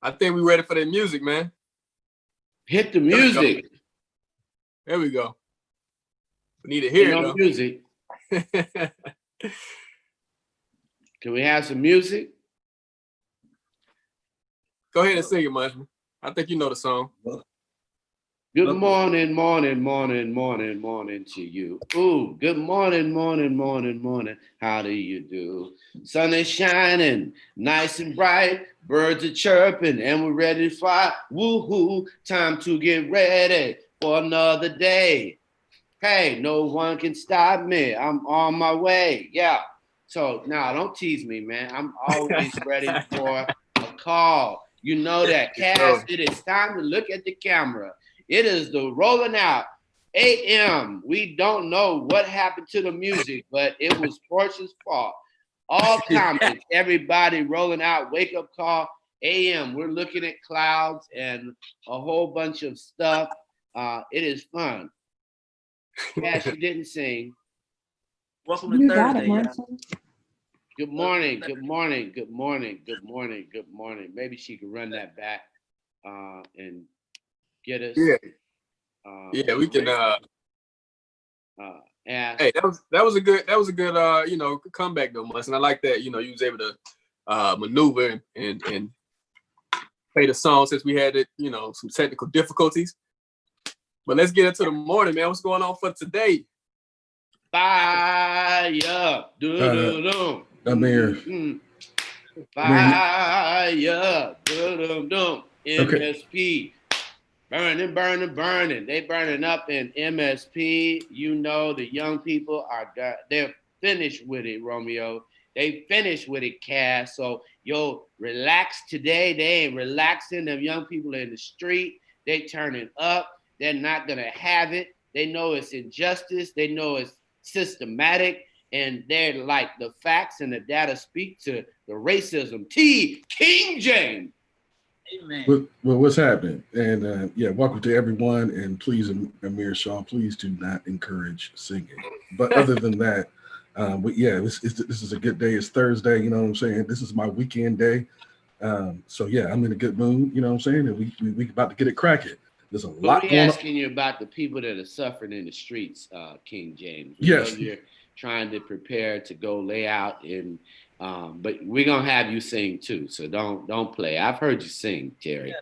I think we're ready for that music, man. Hit the music. There we go. We need to hear it, though. Music. Can we have some music? Go ahead and sing it, Munchman. I think you know the song. Good morning, morning, morning, morning, morning to you. Ooh, good morning, morning, morning, morning. How do you do? Sun is shining, nice and bright. Birds are chirping, and we're ready to fly. Woohoo! Time to get ready for another day. Hey, no one can stop me. I'm on my way. Yeah. So now don't tease me, man. I'm always ready for a call. You know that, Cass. It is time to look at the camera. It is the Rolling Out AM. We don't know what happened to the music, but it was Portia's fault. All comments, everybody rolling out, wake up call, AM. We're looking at clouds and a whole bunch of stuff. It is fun. Cass, you didn't sing. Welcome to Thursday. Good morning, good morning, good morning, good morning, good morning. Maybe she could run that back and get us. Yeah, we can. Ask. Hey, that was a good comeback though, Mus, and I like that. You know, you was able to maneuver and play the song since we had some technical difficulties. But let's get into the morning, man. What's going on for today? Fire, Amir. Fire, MSP. Burning, burning, burning. They burning up in MSP. You know the young people they're finished with it, Romeo. They finished with it, Cass. So relax today. They ain't relaxing. Them young people in the street, they turning up. They're not gonna have it. They know it's injustice. They know it's systematic, and they're like the facts and the data speak to the racism. King James. Amen. Well, what's happening? And welcome to everyone. And please, Amir, Sean, please do not encourage singing. But other than that, this is a good day. It's Thursday. You know what I'm saying? This is my weekend day. So yeah, I'm in a good mood. You know what I'm saying? And we about to get it cracking. There's a lot going on. Asking you about the people that are suffering in the streets, King James. Yes. You're trying to prepare to go lay out in. But we're gonna have you sing too, so don't play. I've heard you sing, Terry. Yeah.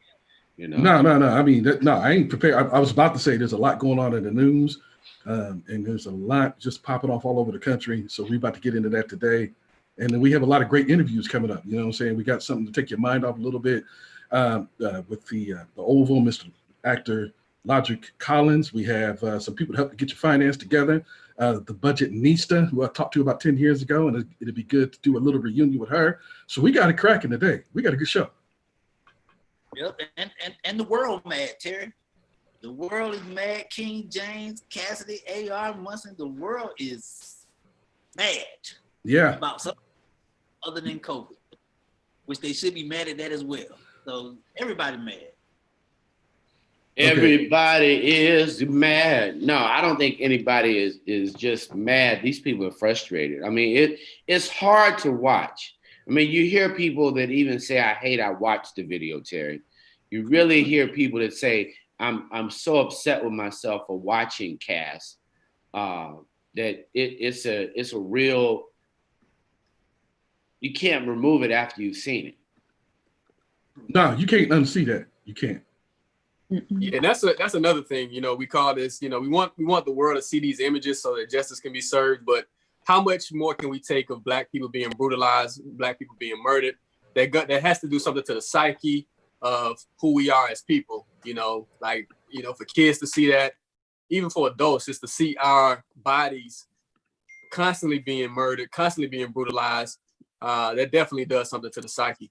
You know. No. I mean, I ain't prepared. I was about to say there's a lot going on in the news, and there's a lot just popping off all over the country. So we're about to get into that today, and then we have a lot of great interviews coming up. You know what I'm saying? We got something to take your mind off a little bit with the Oval, Mr. Actor Logic Collins. We have some people to help to get your finance together. The Budget Nista, who I talked to about 10 years ago, and it'd be good to do a little reunion with her. So we got it cracking today. We got a good show. Yep, and the world mad, Terry. The world is mad. King James, Cassidy, AR, Munson. The world is mad. Yeah. About something other than COVID, which they should be mad at that as well. So everybody mad. Everybody is mad. No, I don't think anybody is just mad. These people are frustrated. I mean, it's hard to watch. I mean, you hear people that even say, I watched the video, Terry. You really hear people that say, I'm so upset with myself for watching Cass, that it's a real, you can't remove it after you've seen it. No, you can't unsee that. You can't. Yeah, and that's another thing. You know, we call this. You know, we want the world to see these images so that justice can be served. But how much more can we take of Black people being brutalized, Black people being murdered? That has to do something to the psyche of who we are as people. You know, like for kids to see that, even for adults, just to see our bodies constantly being murdered, constantly being brutalized. That definitely does something to the psyche.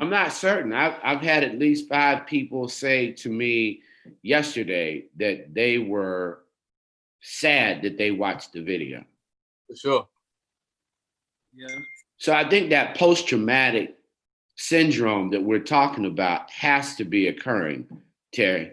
I'm not certain. I've had at least 5 people say to me yesterday that they were sad that they watched the video. For sure. Yeah. So I think that post-traumatic syndrome that we're talking about has to be occurring, Terry.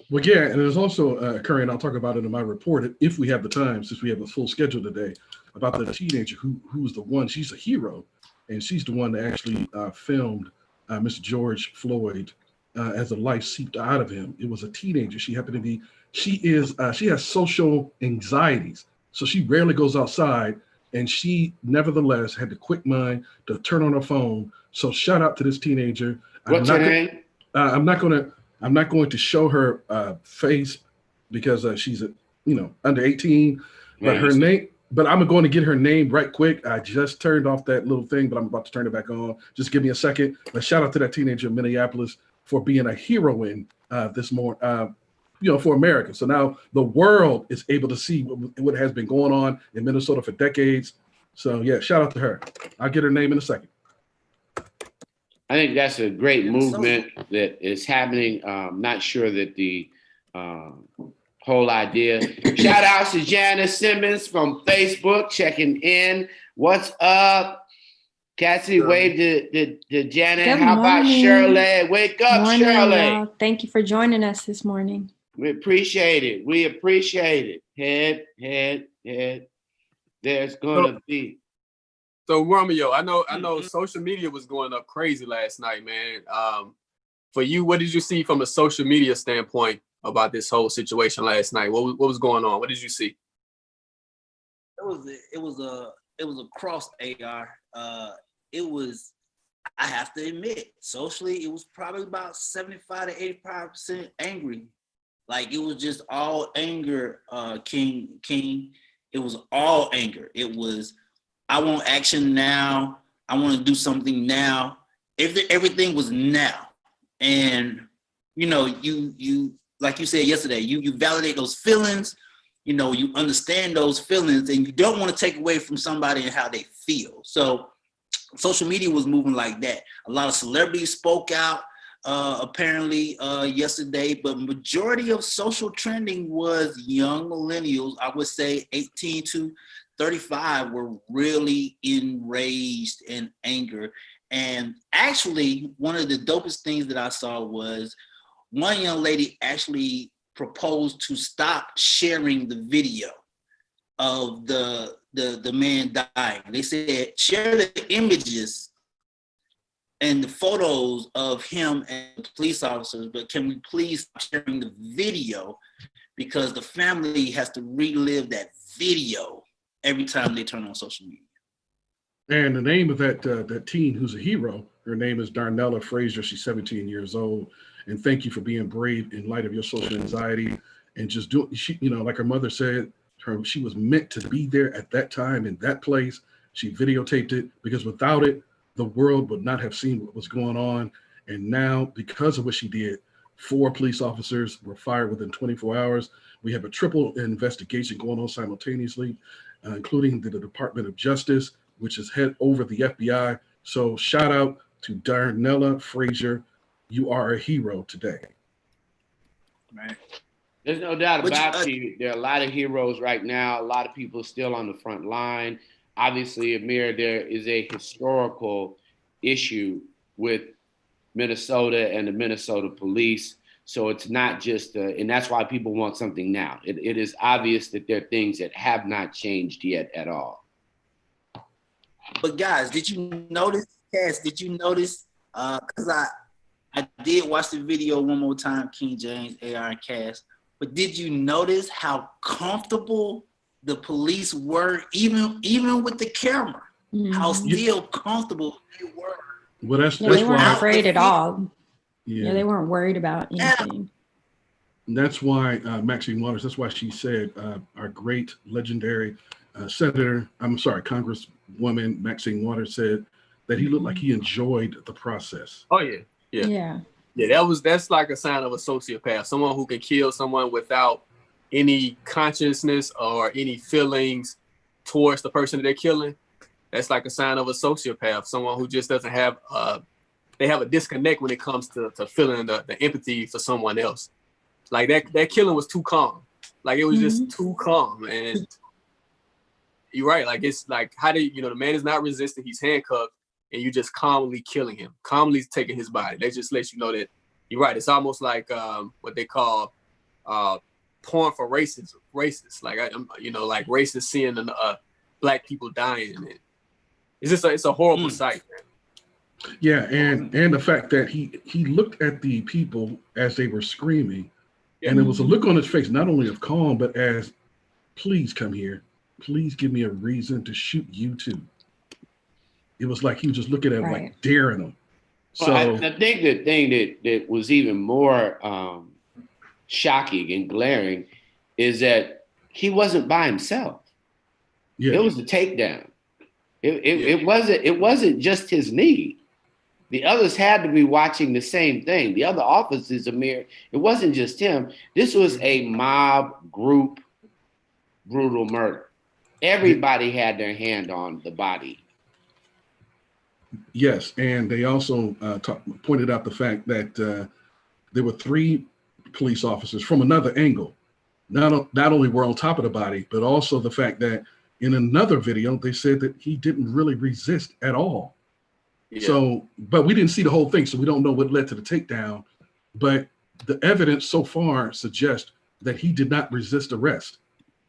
Well, yeah, and there's also occurring, I'll talk about it in my report if we have the time, since we have a full schedule today, about the teenager who's the one, she's a hero. and she's the one that actually filmed Mr. George Floyd as the life seeped out of him. It was a teenager. She happened to be. She has social anxieties, so she rarely goes outside. And she nevertheless had the quick mind to turn on her phone. So shout out to this teenager. What's her name? I'm not going to show her face because she's under 18. But her name. But I'm going to get her name right quick. I just turned off that little thing, but I'm about to turn it back on. Just give me a second. But shout out to that teenager in Minneapolis for being a heroine this morning. For America. So now the world is able to see what has been going on in Minnesota for decades. So yeah, shout out to her. I'll get her name in a second. I think that's a great movement that is happening. Not sure that the whole idea. Shout out to Janice Simmons from Facebook checking in. What's up? Cassidy, wave to Janet. Good How about morning. Shirley? Wake up, Morning, Shirley. y'all. Thank you for joining us this morning. We appreciate it. We appreciate it. Head. There's gonna be. So Romeo, I know social media was going up crazy last night, man. For you, what did you see from a social media standpoint about this whole situation last night? What was going on? What did you see? It was across AR. I have to admit, socially, it was probably about 75 to 85% angry. Like it was just all anger, King. It was all anger. It was, I want action now. I want to do something now. Everything was now. And, you like you said yesterday, you validate those feelings, you understand those feelings, and you don't want to take away from somebody and how they feel. So social media was moving like that. A lot of celebrities spoke out. Apparently yesterday, but majority of social trending was young millennials. I would say 18 to 35 were really enraged in anger. And actually, one of the dopest things that I saw was one young lady actually proposed to stop sharing the video of the man dying. They said, share the images and the photos of him and the police officers, but can we please stop sharing the video, because the family has to relive that video every time they turn on social media. And the name of that teen who's a hero, her name is Darnella Frazier. She's 17 years old. And thank you for being brave in light of your social anxiety and just doing, like her mother said, she was meant to be there at that time in that place. She videotaped it because without it, the world would not have seen what was going on. And now, because of what she did, 4 police officers were fired within 24 hours. We have a triple investigation going on simultaneously, including the Department of Justice, which is head over the FBI. So shout out to Darnella Frazier. You are a hero today. Right. There's no doubt about it. There are a lot of heroes right now. A lot of people still on the front line. Obviously, Amir, there is a historical issue with Minnesota and the Minnesota police. So it's not just, and that's why people want something now. It is obvious that there are things that have not changed yet at all. But guys, did you notice, Cass, because I did watch the video one more time, King James, AR, and Cass, but did you notice how comfortable the police were, even with the camera? Mm-hmm. How still comfortable they were. Well, they weren't afraid at all. Yeah, they weren't worried about anything. That's why Maxine Waters, that's why she said our great legendary Congresswoman Maxine Waters said that he looked like he enjoyed the process. Oh, yeah. That's like a sign of a sociopath, someone who can kill someone without any consciousness or any feelings towards the person that they're killing. That's like a sign of a sociopath, someone who just doesn't have they have a disconnect when it comes to feeling the empathy for someone else. Like that killing was too calm. Like it was just too calm. And you're right. Like it's like, how do the man is not resisting, he's handcuffed, and you just calmly killing him, calmly taking his body. They just let you know that you're right. It's almost like what they call porn for racists. Like like racists seeing Black people dying. And it's a horrible sight. Yeah, and the fact that he looked at the people as they were screaming, and there was a look on his face, not only of calm, but as, please come here. Please give me a reason to shoot you too. It was like he was just looking at him, like daring him. So well, I think the thing that was even more shocking and glaring is that he wasn't by himself. yeah. It was a takedown. It wasn't just his knee. The others had to be watching the same thing. The other officers, Amir, it wasn't just him. This was a mob group brutal murder. Everybody had their hand on the body. Yes, and they also pointed out the fact that there were 3 police officers from another angle. Not only were on top of the body, but also the fact that in another video, they said that he didn't really resist at all. Yeah. So, but we didn't see the whole thing, so we don't know what led to the takedown. But the evidence so far suggests that he did not resist arrest.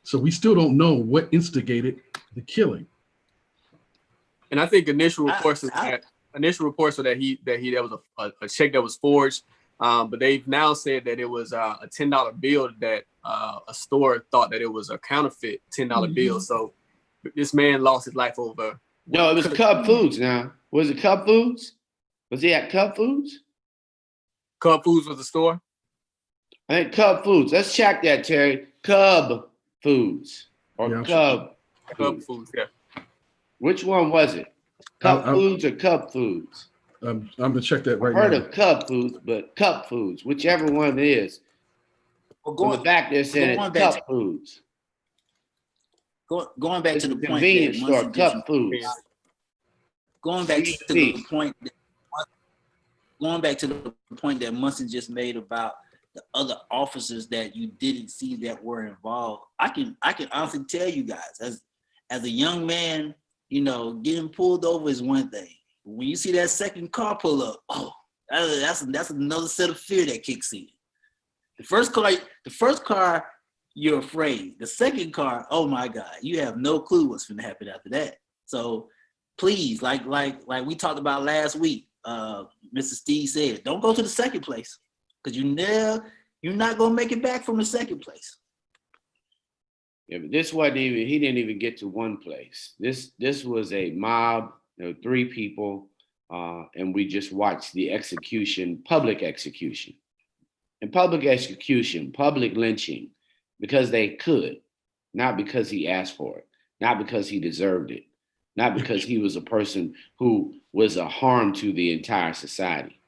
So we still don't know what instigated the killing. And I think initial reports are that there was a check that was forged, but they've now said that it was a $10 bill that a store thought that it was a counterfeit $10 bill. So this man lost his life over. No, it was Cub Foods. Now, was it Cub Foods? Was he at Cub Foods? Cub Foods was the store. I think Cub Foods. Let's check that, Terry. Cub Foods or Cub Foods. Yeah. Which one was it? Cup Foods or Cub Foods? I'm gonna check that right now. I've heard now. of Cub Foods, but Cup Foods, whichever one it is. Well, on the back they're saying Cup Foods. Going back to the convenience store, Cup Foods. Going back to the point. Going back to the point that Munson just made about the other officers that you didn't see that were involved. I can honestly tell you guys, as a young man, you know, getting pulled over is one thing. When you see that second car pull up, oh, that's another set of fear that kicks in. The first car, you're afraid. The second car, oh my God, you have no clue what's going to happen after that. So please, like we talked about last week, Mr. Steve said, don't go to the second place because you're not going to make it back from the second place. Yeah, but this wasn't even, he didn't even get to one place. This was a mob, 3 people, and we just watched the execution, public execution. And public execution, public lynching, because they could, not because he asked for it, not because he deserved it, not because he was a person who was a harm to the entire society.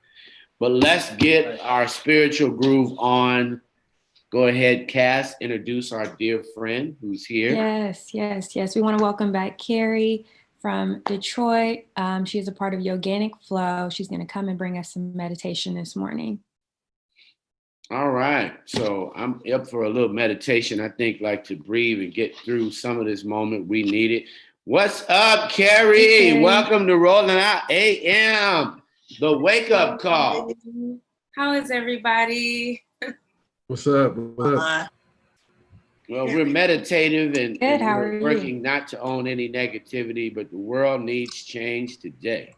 But let's get our spiritual groove on. Go ahead, Cass, introduce our dear friend who's here. Yes. We want to welcome back Carrie from Detroit. She is a part of Yoganic Flow. She's going to come and bring us some meditation this morning. All right. So I'm up for a little meditation. I think like to breathe and get through some of this moment. We need it. What's up, Carrie? Hey, welcome to Rolling Out AM, the wake up call. How is everybody? What's up? Well, we're meditative and we're working not to own any negativity, but the world needs change today.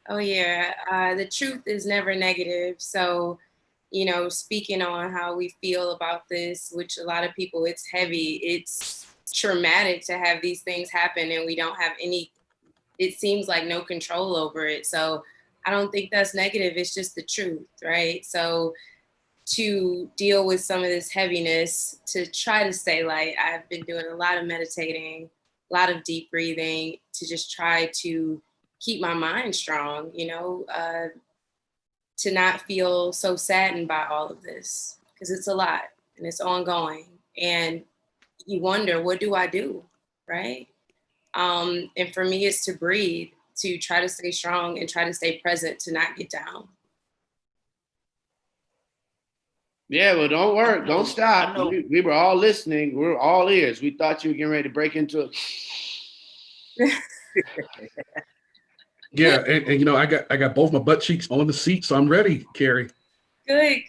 Oh, yeah. The truth is never negative. So, speaking on how we feel about this, which a lot of people, it's heavy. It's traumatic to have these things happen and we don't have it seems like no control over it. So I don't think that's negative. It's just the truth, right? So to deal with some of this heaviness, to try to stay light, I've been doing a lot of meditating, a lot of deep breathing to just try to keep my mind strong, to not feel so saddened by all of this, because it's a lot and it's ongoing. And you wonder, what do I do, right? And for me, it's to breathe, to try to stay strong and try to stay present, to not get down. Yeah, well, don't worry. Don't stop. We were all listening. We were all ears. We thought you were getting ready to break into it. Yeah, and I got both my butt cheeks on the seat, so I'm ready, Carrie. Good.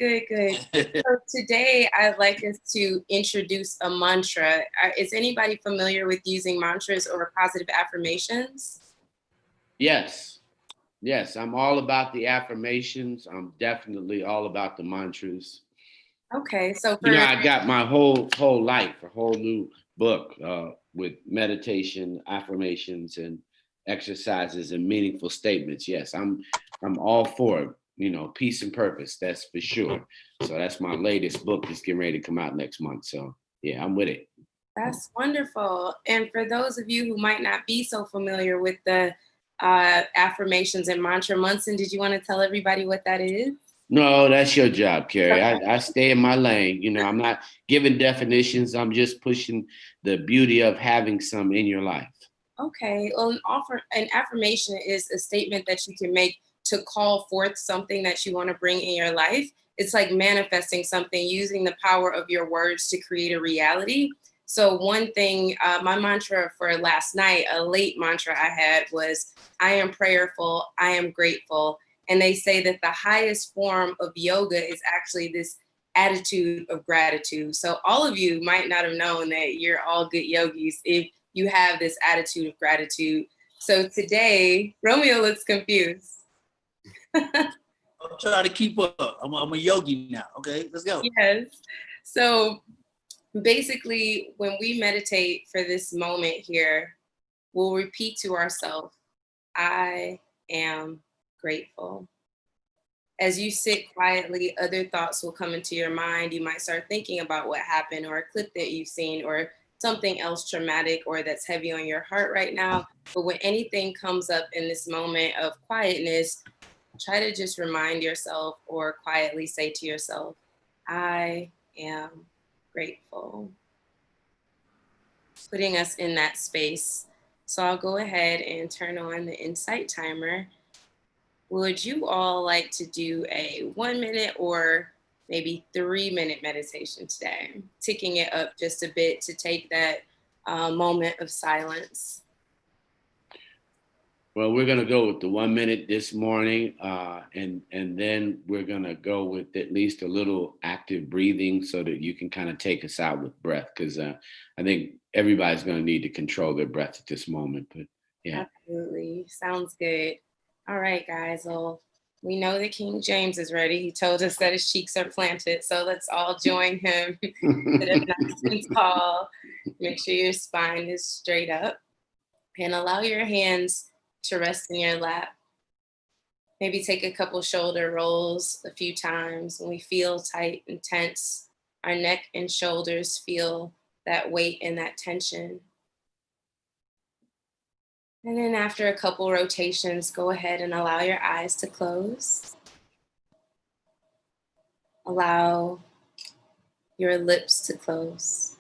So today, I'd like us to introduce a mantra. Is anybody familiar with using mantras or positive affirmations? Yes. Yes, I'm all about the affirmations. I'm definitely all about the mantras. Okay, so You know, for I got my whole life, a whole new book with meditation, affirmations, and exercises and meaningful statements. Yes, I'm all for it. You know, peace and purpose. That's for sure. So that's my latest book that's getting ready to come out next month. So yeah, I'm with it. That's wonderful. And for those of you who might not be so familiar with the affirmations and mantra, Munson, did you want to tell everybody what that is? No, that's your job, Carrie. Okay. I stay in my lane. You know, I'm not giving definitions. I'm just pushing the beauty of having some in your life. Okay. Well, an affirmation is a statement that you can make to call forth something that you want to bring in your life. It's like manifesting something using the power of your words to create a reality. So one thing, my mantra for last night, a late mantra I had was, I am prayerful, I am grateful. And they say that the highest form of yoga is actually this attitude of gratitude. So all of you might not have known that you're all good yogis if you have this attitude of gratitude. So today, Romeo looks confused. I'm trying to keep up. I'm a yogi now. Okay, let's go. Yes. So basically, when we meditate for this moment here, we'll repeat to ourselves, I am grateful. As you sit quietly, other thoughts will come into your mind. You might start thinking about what happened or a clip that you've seen or something else traumatic or that's heavy on your heart right now. But when anything comes up in this moment of quietness, try to just remind yourself or quietly say to yourself, I am grateful. Putting us in that space. So I'll go ahead and turn on the insight timer. Would you all like to do a 1 minute or maybe 3 minute meditation today? Ticking it up just a bit to take that moment of silence. Well, we're gonna go with the 1 minute this morning, and then we're gonna go with at least a little active breathing so that you can kind of take us out with breath, because I think everybody's gonna need to control their breath at this moment. But yeah, Absolutely, sounds good. All right, guys. Well, we know that King James is ready. He told us that his cheeks are planted, so let's all join him. Sit up nice and tall. Make sure your spine is straight up, and allow your hands to rest in your lap. Maybe take a couple shoulder rolls a few times. When we feel tight and tense, our neck and shoulders feel that weight and that tension. And then after a couple rotations, go ahead and allow your eyes to close. Allow your lips to close.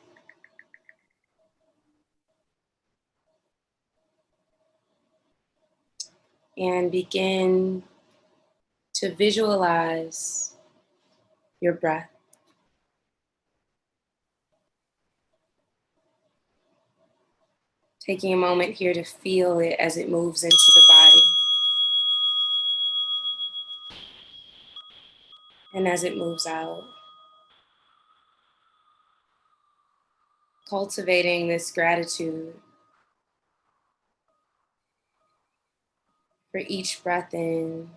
And begin to visualize your breath. Taking a moment here to feel it as it moves into the body. And as it moves out. Cultivating this gratitude for each breath in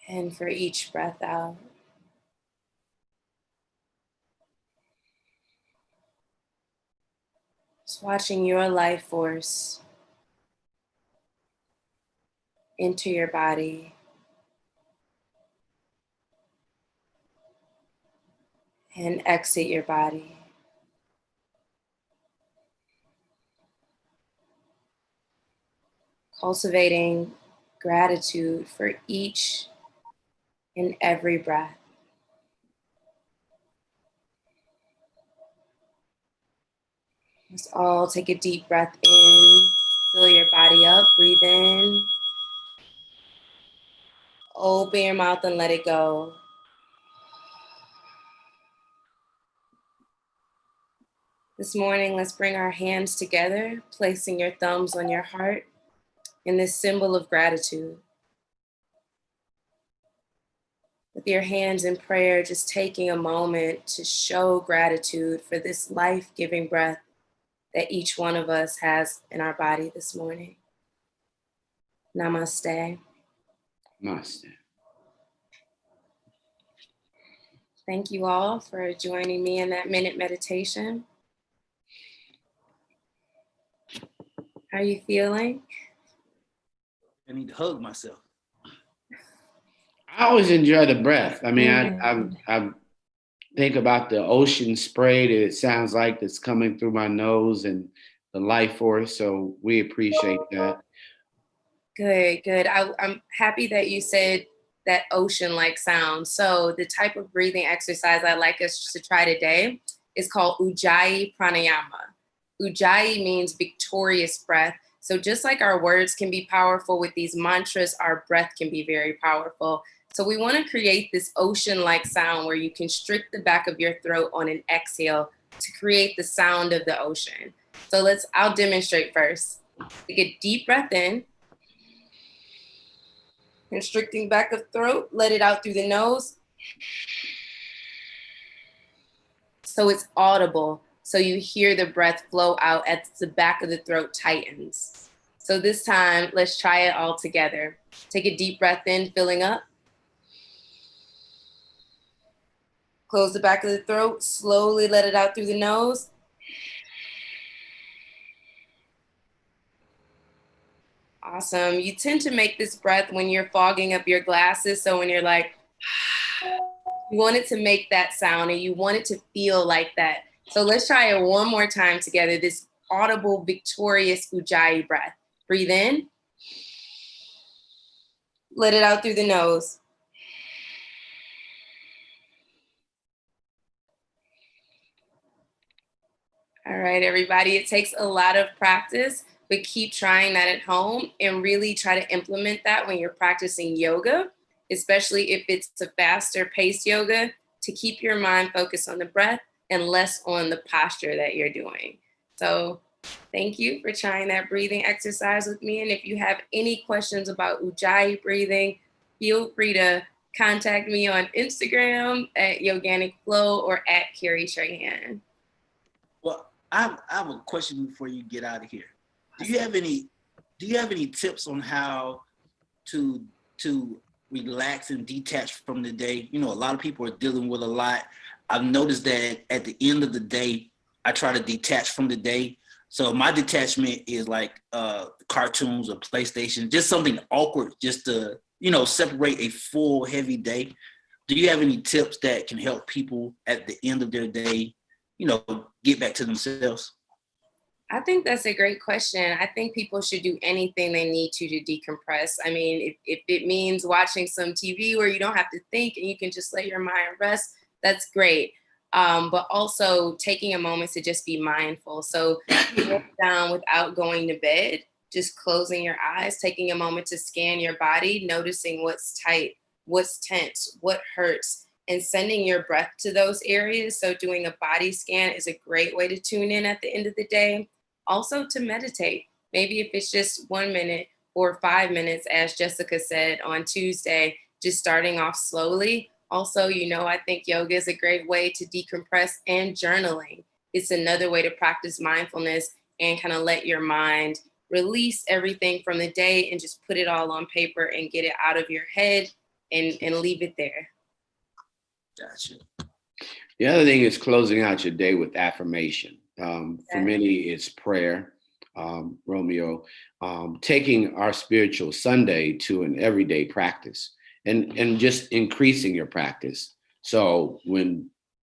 and for each breath out. Just watching your life force enter your body and exit your body. Cultivating gratitude for each and every breath. Let's all take a deep breath in, fill your body up, breathe in. Open your mouth and let it go. This morning, let's bring our hands together, placing your thumbs on your heart in this symbol of gratitude. With your hands in prayer, just taking a moment to show gratitude for this life-giving breath that each one of us has in our body this morning. Namaste. Master. Thank you all for joining me in that minute meditation. How are you feeling? I need to hug myself. I always enjoy the breath. I mean, Good. I think about the ocean spray that it sounds like that's coming through my nose and the life force. So we appreciate that. Good, good. I'm happy that you said that ocean-like sound. So the type of breathing exercise I'd like us to try today is called Ujjayi Pranayama. Ujjayi means victorious breath. So just like our words can be powerful with these mantras, our breath can be very powerful. So we want to create this ocean-like sound where you constrict the back of your throat on an exhale to create the sound of the ocean. So I'll demonstrate first. Take a deep breath in, constricting back of throat, let it out through the nose. So it's audible. So you hear the breath flow out as the back of the throat tightens. So this time, let's try it all together. Take a deep breath in, filling up. Close the back of the throat, slowly let it out through the nose. Awesome. You tend to make this breath when you're fogging up your glasses. So when you're like, you want it to make that sound and you want it to feel like that. So let's try it one more time together, this audible, victorious Ujjayi breath. Breathe in. Let it out through the nose. All right, everybody. It takes a lot of practice, but keep trying that at home and really try to implement that when you're practicing yoga, especially if it's a faster paced yoga, to keep your mind focused on the breath and less on the posture that you're doing. So thank you for trying that breathing exercise with me. And if you have any questions about Ujjayi breathing, feel free to contact me on Instagram at Yoganic Flow or at Carrie Strahan. Well, I have a question before you get out of here. Do you have any tips on how to relax and detach from the day? You know, a lot of people are dealing with a lot. I've noticed that at the end of the day, I try to detach from the day. So my detachment is like cartoons or PlayStation, just something awkward, just to, separate a full heavy day. Do you have any tips that can help people at the end of their day, get back to themselves? I think that's a great question. I think people should do anything they need to decompress. I mean, if it means watching some TV where you don't have to think and you can just let your mind rest, that's great. But also taking a moment to just be mindful. So down without going to bed, just closing your eyes, taking a moment to scan your body, noticing what's tight, what's tense, what hurts, and sending your breath to those areas. So doing a body scan is a great way to tune in at the end of the day. Also to meditate, maybe if it's just 1 minute or 5 minutes, as Jessica said on Tuesday, just starting off slowly. Also, I think yoga is a great way to decompress, and journaling. It's another way to practice mindfulness and kind of let your mind release everything from the day and just put it all on paper and get it out of your head and leave it there. Gotcha. The other thing is closing out your day with affirmation. For many, it's prayer, Romeo, taking our spiritual Sunday to an everyday practice and just increasing your practice. So when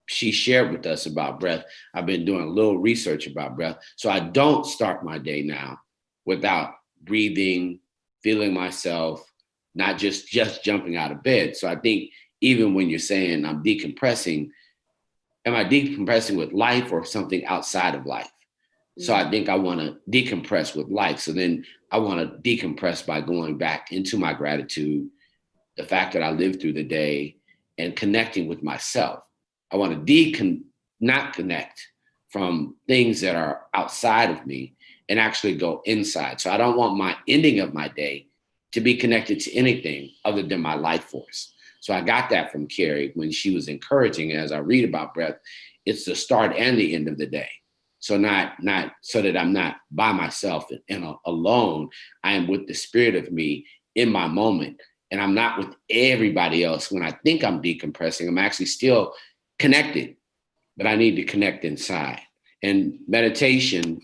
she shared with us about breath, I've been doing a little research about breath. So I don't start my day now without breathing, feeling myself, not just jumping out of bed. So I think even when you're saying I'm decompressing, am I decompressing with life or something outside of life? So I think I want to decompress with life. So then I want to decompress by going back into my gratitude, the fact that I lived through the day, and connecting with myself. I want to not connect from things that are outside of me and actually go inside. So I don't want my ending of my day to be connected to anything other than my life force. So I got that from Carrie when she was encouraging, as I read about breath, it's the start and the end of the day. So not so that I'm not by myself and alone. I am with the spirit of me in my moment. And I'm not with everybody else. When I think I'm decompressing, I'm actually still connected, but I need to connect inside. And meditation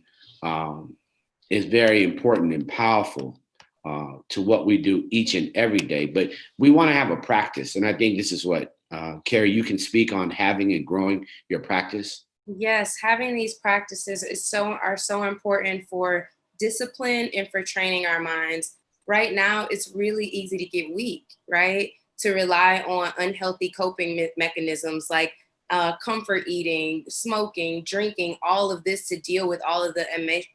is very important and powerful to what we do each and every day. But we want to have a practice. And I think this is what, Carrie, you can speak on having and growing your practice. Yes, having these practices are so important for discipline and for training our minds. Right now, it's really easy to get weak, right? To rely on unhealthy coping mechanisms like comfort eating, smoking, drinking, all of this to deal with all of the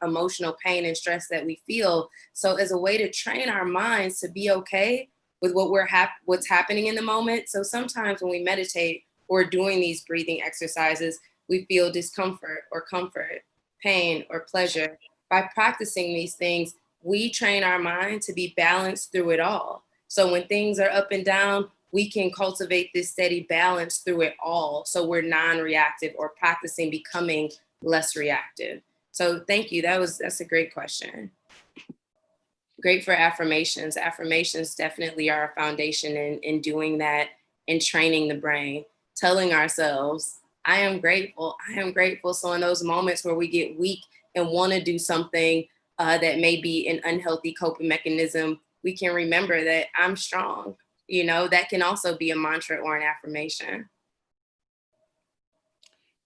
emotional pain and stress that we feel. So as a way to train our minds to be okay with what's happening in the moment. So sometimes when we meditate or doing these breathing exercises, we feel discomfort or comfort, pain or pleasure. By practicing these things, we train our mind to be balanced through it all. So when things are up and down, we can cultivate this steady balance through it all. So we're non-reactive or practicing becoming less reactive. So thank you. That's a great question. Great for affirmations. Affirmations definitely are a foundation in doing that and training the brain, telling ourselves, I am grateful. I am grateful. So in those moments where we get weak and want to do something that may be an unhealthy coping mechanism, we can remember that I'm strong. You know, that can also be a mantra or an affirmation.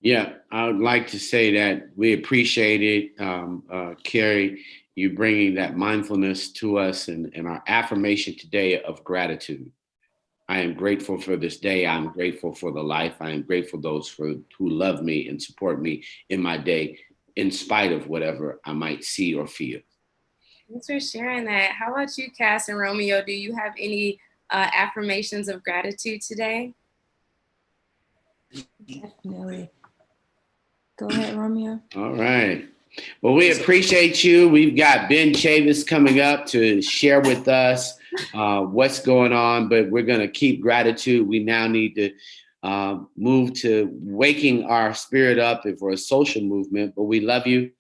Yeah, I would like to say that we appreciate it, Carrie, you bringing that mindfulness to us and our affirmation today of gratitude. I am grateful for this day. I'm grateful for the life. I am grateful those who love me and support me in my day, in spite of whatever I might see or feel. Thanks for sharing that. How about you, Cass and Romeo? Do you have any affirmations of gratitude today? Definitely. Go ahead, Romeo. All right. Well, we appreciate you. We've got Ben Chavis coming up to share with us what's going on, but we're going to keep gratitude. We now need to move to waking our spirit up for a social movement, but we love you.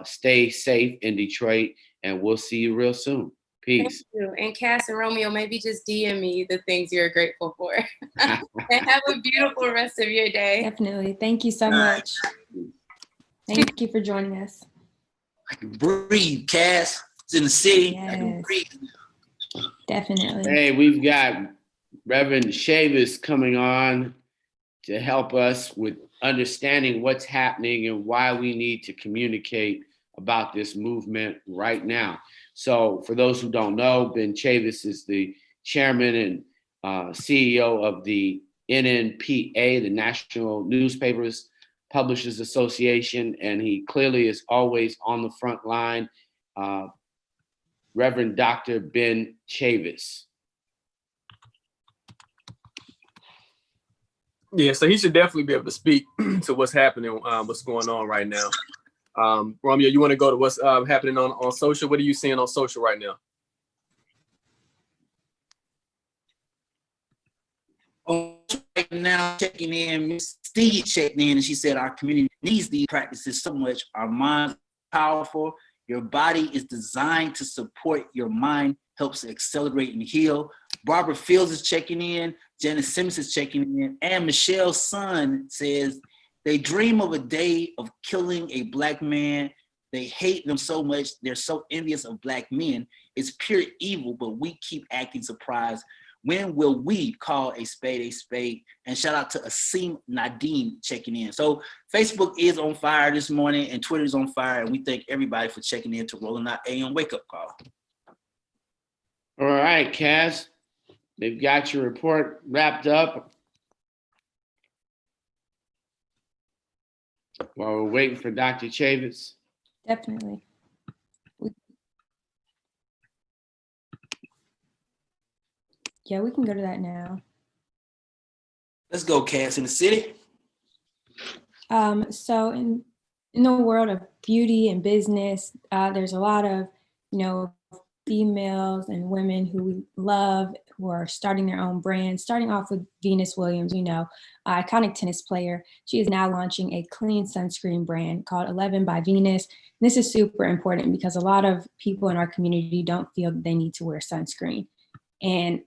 Stay safe in Detroit, and we'll see you real soon. Peace. Thank you. And Cass and Romeo, maybe just DM me the things you're grateful for. And have a beautiful rest of your day. Definitely. Thank you so much. Thank you for joining us. I can breathe, Cass. It's in the city. Yes. I can breathe. Definitely. Hey, we've got Reverend Chavis coming on to help us with understanding what's happening and why we need to communicate about this movement right now. So for those who don't know, Ben Chavis is the chairman and CEO of the NNPA, the National Newspapers Publishers Association, and he clearly is always on the front line. Reverend Dr. Ben Chavis. Yeah, so he should definitely be able to speak to what's happening, what's going on right now. Romeo, you want to go to what's happening on social? What are you seeing on social right now? Right now, checking in, Miss Steve checked in and she said our community needs these practices so much. Our minds are powerful. Your body is designed to support your mind, helps accelerate and heal. Barbara Fields is checking in. Janice Simmons is checking in. And Michelle's son says they dream of a day of killing a Black man. They hate them so much. They're so envious of Black men. It's pure evil, but we keep acting surprised. When will we call a spade a spade? And shout out to Asim Nadim checking in. So Facebook is on fire this morning and Twitter is on fire. And we thank everybody for checking in to Rolling Out AM Wake Up Call. All right, Cass, they've got your report wrapped up. While we're waiting for Dr. Chavis. Definitely. Yeah, we can go to that now. Let's go, Cass, in the city. So in the world of beauty and business, there's a lot of, females and women who we love, who are starting their own brands, starting off with Venus Williams, iconic tennis player. She is now launching a clean sunscreen brand called 11 by Venus. And this is super important because a lot of people in our community don't feel that they need to wear sunscreen. And,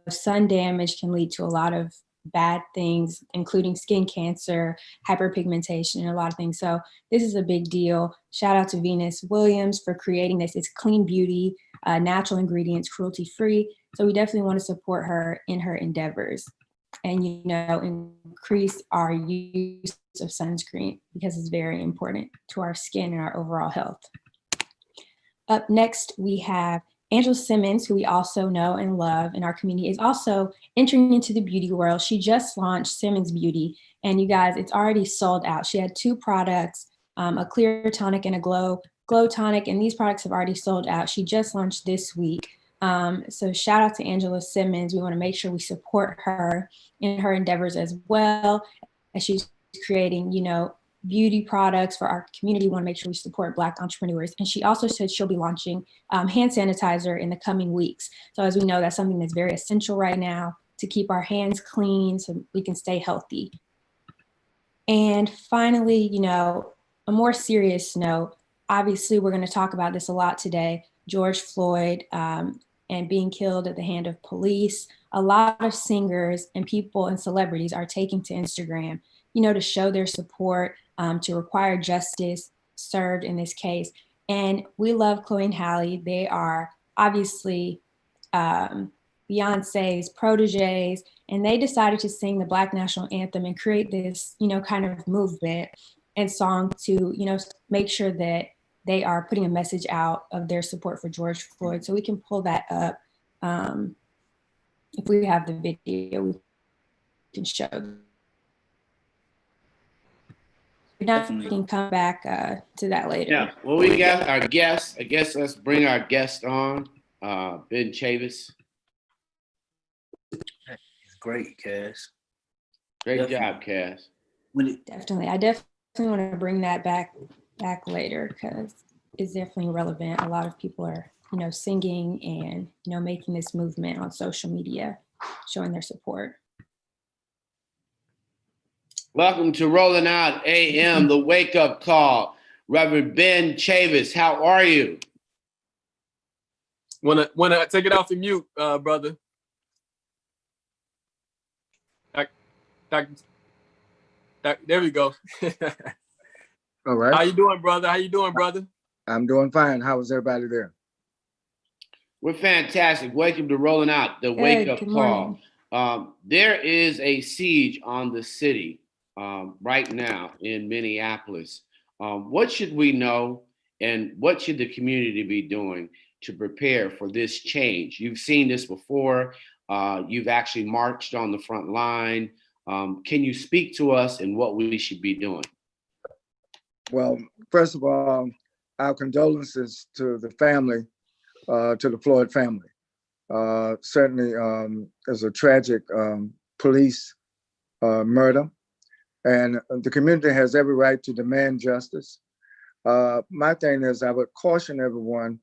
sun damage can lead to a lot of bad things, including skin cancer, hyperpigmentation, and a lot of things. So this is a big deal. Shout out to Venus Williams for creating this. It's clean beauty, natural ingredients, cruelty-free. So we definitely want to support her in her endeavors and, increase our use of sunscreen because it's very important to our skin and our overall health. Up next, we have Angela Simmons, who we also know and love in our community, is also entering into the beauty world. She just launched Simmons Beauty, and you guys, it's already sold out. She had 2 products, a clear tonic and a glow tonic, and these products have already sold out. She just launched this week. So shout out to Angela Simmons. We want to make sure we support her in her endeavors as well as she's creating, beauty products for our community. We want to make sure we support Black entrepreneurs. And she also said she'll be launching hand sanitizer in the coming weeks. So as we know, that's something that's very essential right now to keep our hands clean so we can stay healthy. And finally, a more serious note, obviously we're going to talk about this a lot today, George Floyd and being killed at the hand of police. A lot of singers and people and celebrities are taking to Instagram, to show their support, to require justice served in this case. And we love Chloe and Halle. They are obviously Beyonce's proteges, and they decided to sing the Black National Anthem and create this, kind of movement and song to, make sure that they are putting a message out of their support for George Floyd. So we can pull that up. If we have the video, we can show. We can come back to that later. Yeah, well, we got our guest. I guess let's bring our guest on, Ben Chavis. It's great, Cass. Great job, Cass. Definitely. I definitely want to bring that back later because it's definitely relevant. A lot of people are, singing and, making this movement on social media, showing their support. Welcome to Rolling Out AM, the wake up call. Reverend Ben Chavis, how are you? Wanna take it off the mute, brother. There we go. All right. How you doing, brother? I'm doing fine. How is everybody there? We're fantastic. Welcome to Rolling Out, the wake up call. There is a siege on the city right now in Minneapolis. What should we know and what should the community be doing to prepare for this change? You've seen this before. You've actually marched on the front line. Can you speak to us and what we should be doing? Well, first of all, our condolences to the family, to the Floyd family. Certainly, there's a tragic police murder, and the community has every right to demand justice. My thing is, I would caution everyone,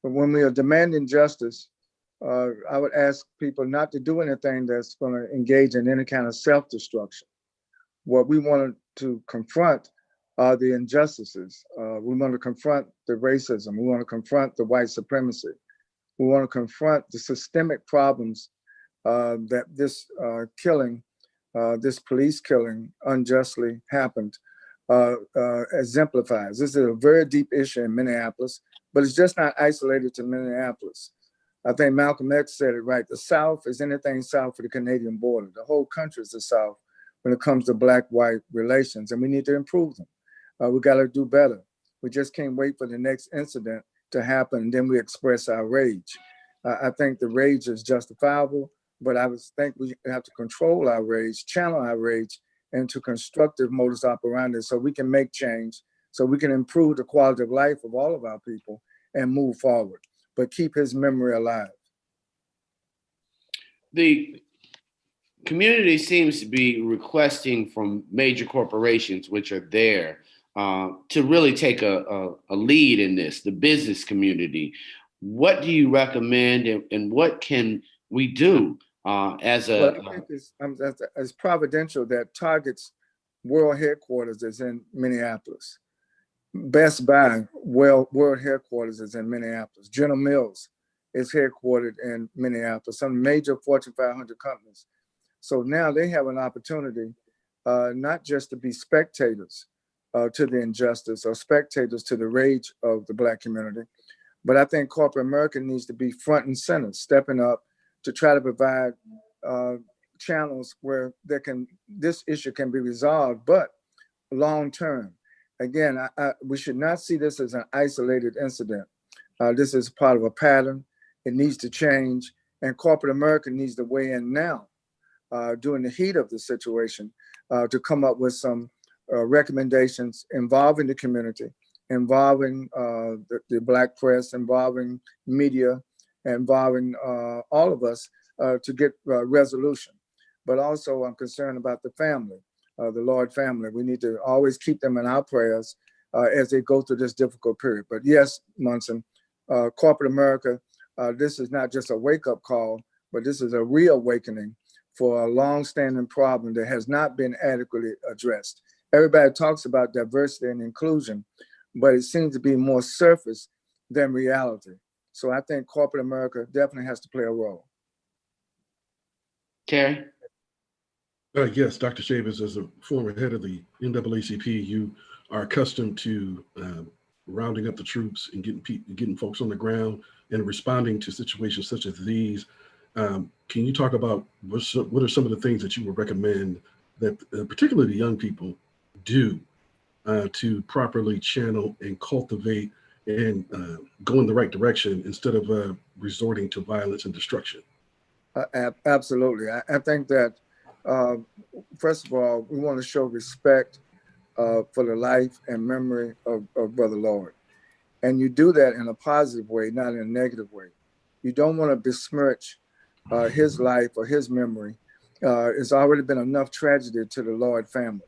but when we are demanding justice, I would ask people not to do anything that's going to engage in any kind of self-destruction. What we want to confront are the injustices. We want to confront the racism. We want to confront the white supremacy. We want to confront the systemic problems that this killing, this police killing unjustly happened, exemplifies. This is a very deep issue in Minneapolis, but it's just not isolated to Minneapolis. I think Malcolm X said it right. The South is anything south of the Canadian border. The whole country is the South when it comes to Black-white relations, and we need to improve them. We got to do better. We just can't wait for the next incident to happen, and then we express our rage. I think the rage is justifiable, but I would think we have to control our rage, channel our rage into constructive modus operandi so we can make change, so we can improve the quality of life of all of our people and move forward, but keep his memory alive. The community seems to be requesting from major corporations, which are there, to really take a lead in this, the business community. what do you recommend, and what can we do as a? Well, I think it's providential that Target's world headquarters is in Minneapolis. Best Buy world headquarters is in Minneapolis. General Mills is headquartered in Minneapolis. Some major Fortune 500 companies. So now they have an opportunity not just to be spectators to the injustice or spectators to the rage of the Black community, but I think corporate America needs to be front and center, stepping up to try to provide channels where this issue can be resolved, but long term. Again, we should not see this as an isolated incident. This is part of a pattern. It needs to change, and corporate America needs to weigh in now during the heat of the situation to come up with some recommendations involving the community, involving the Black press, involving media, involving all of us to get resolution. But also I'm concerned about the family, the Lord family. We need to always keep them in our prayers as they go through this difficult period. But yes, Munson, corporate America, this is not just a wake-up call, but this is a reawakening for a long-standing problem that has not been adequately addressed. Everybody talks about diversity and inclusion, but it seems to be more surface than reality. So I think corporate America definitely has to play a role. Terry? Yes, Dr. Chavis, as a former head of the NAACP, you are accustomed to rounding up the troops and getting folks on the ground and responding to situations such as these. Can you talk about what are some of the things that you would recommend that particularly young people do to properly channel and cultivate and go in the right direction instead of resorting to violence and destruction? Absolutely. I think that, first of all, we want to show respect for the life and memory of Brother Lord. And you do that in a positive way, not in a negative way. You don't want to besmirch his life or his memory. It's already been enough tragedy to the Lord family.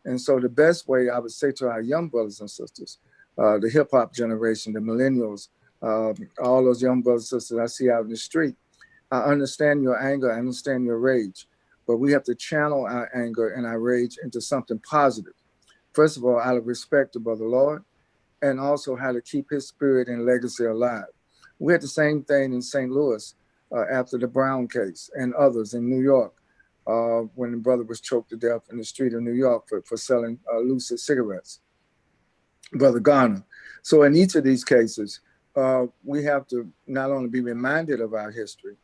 And so the best way I would say to our young brothers and sisters, the hip hop generation, the millennials, all those young brothers and sisters I see out in the street, I understand your anger, I understand your rage, but we have to channel our anger and our rage into something positive. First of all, out of respect to Brother Lord, and also how to keep his spirit and legacy alive. We had the same thing in St. Louis after the Brown case and others in New York when the brother was choked to death in the street of New York for selling lucid cigarettes, Brother Garner. So in each of these cases, we have to not only be reminded of our history,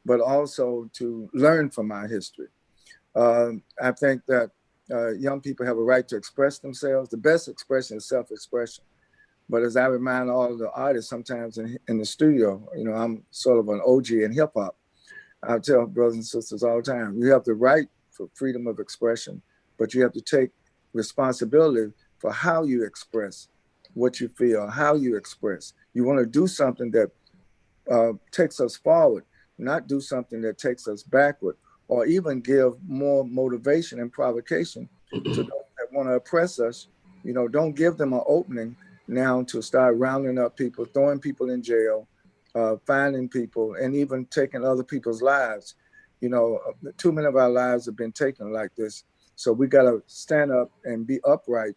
but also to learn from our history. I think that young people have a right to express themselves. The best expression is self-expression. But as I remind all of the artists sometimes in the studio, you know, I'm sort of an OG in hip hop. I tell brothers and sisters all the time, you have the right for freedom of expression, but you have to take responsibility for how you express what you feel, how you express. You want to do something that takes us forward, not do something that takes us backward, or even give more motivation and provocation to those that want to oppress us. You know, don't give them an opening now to start rounding up people, throwing people in jail, finding people, and even taking other people's lives. You know, too many of our lives have been taken like this. So we got to stand up and be upright,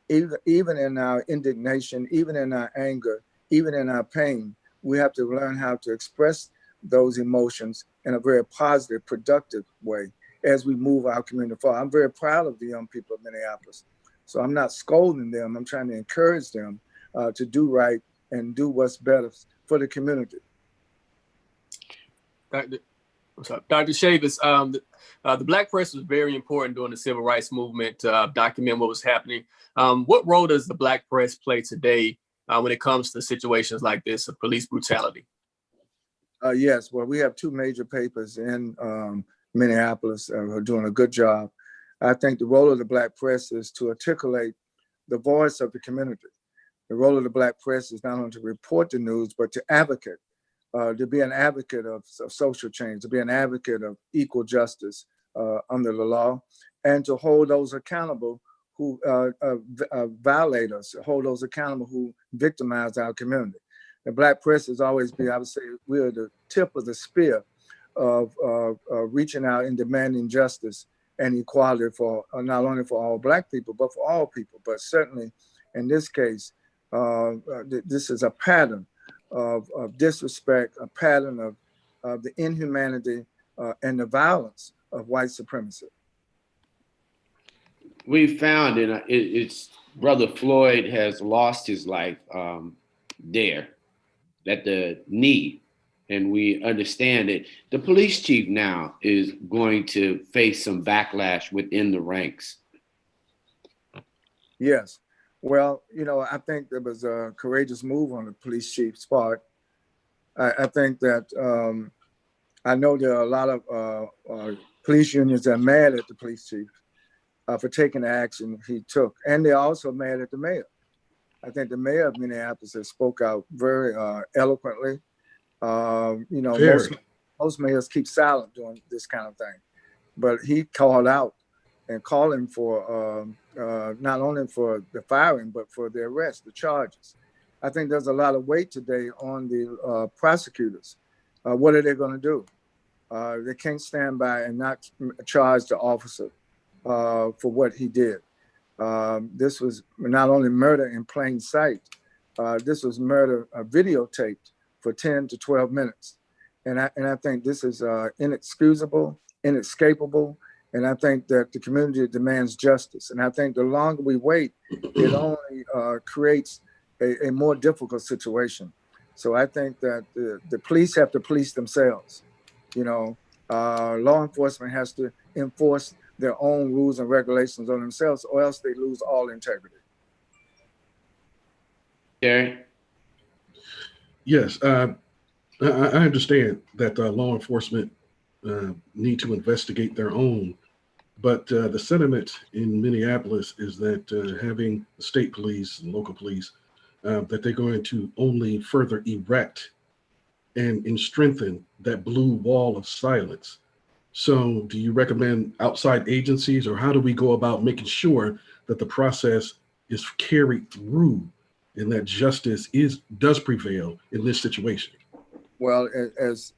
even in our indignation, even in our anger, even in our pain. We have to learn how to express those emotions in a very positive, productive way as we move our community forward. I'm very proud of the young people of Minneapolis. So I'm not scolding them. I'm trying to encourage them to do right and do what's better for the community. Dr. Chavis, the Black press was very important during the civil rights movement to document what was happening. What role does the Black press play today when it comes to situations like this of police brutality? Yes, well, we have two major papers in Minneapolis who are doing a good job. I think the role of the Black press is to articulate the voice of the community. The role of the Black press is not only to report the news, but to advocate, to be an advocate of social change, to be an advocate of equal justice under the law, and to hold those accountable who violate us, hold those accountable who victimize our community. the black press has always been, I would say, we're the tip of the spear of reaching out and demanding justice and equality for not only for all black people, but for all people. But certainly in this case, this is a pattern of disrespect, a pattern of the inhumanity and the violence of white supremacy. We found, and it's Brother Floyd has lost his life there at the knee. And we understand that the police chief now is going to face some backlash within the ranks. Yes. Well, I think there was a courageous move on the police chief's part. I think that I know there are a lot of police unions that are mad at the police chief for taking the action he took. And they're also mad at the mayor. I think the mayor of Minneapolis has spoke out very eloquently. Most mayors keep silent during this kind of thing, but he called out and calling for not only for the firing, but for the arrest, the charges. I think there's a lot of weight today on the prosecutors. What are they going to do? They can't stand by and not charge the officer for what he did. This was not only murder in plain sight, this was murder videotaped for 10 to 12 minutes. And I think this is inexcusable, inescapable. And I think that the community demands justice. And I think the longer we wait, it only creates a more difficult situation. So I think that the police have to police themselves. Law enforcement has to enforce their own rules and regulations on themselves, or else they lose all integrity. Gary? Yes, I understand that law enforcement need to investigate their own, but the sentiment in Minneapolis is that having the state police and local police, that they're going to only further erect and strengthen that blue wall of silence. So do you recommend outside agencies, or how do we go about making sure that the process is carried through and that justice does prevail in this situation? Well, as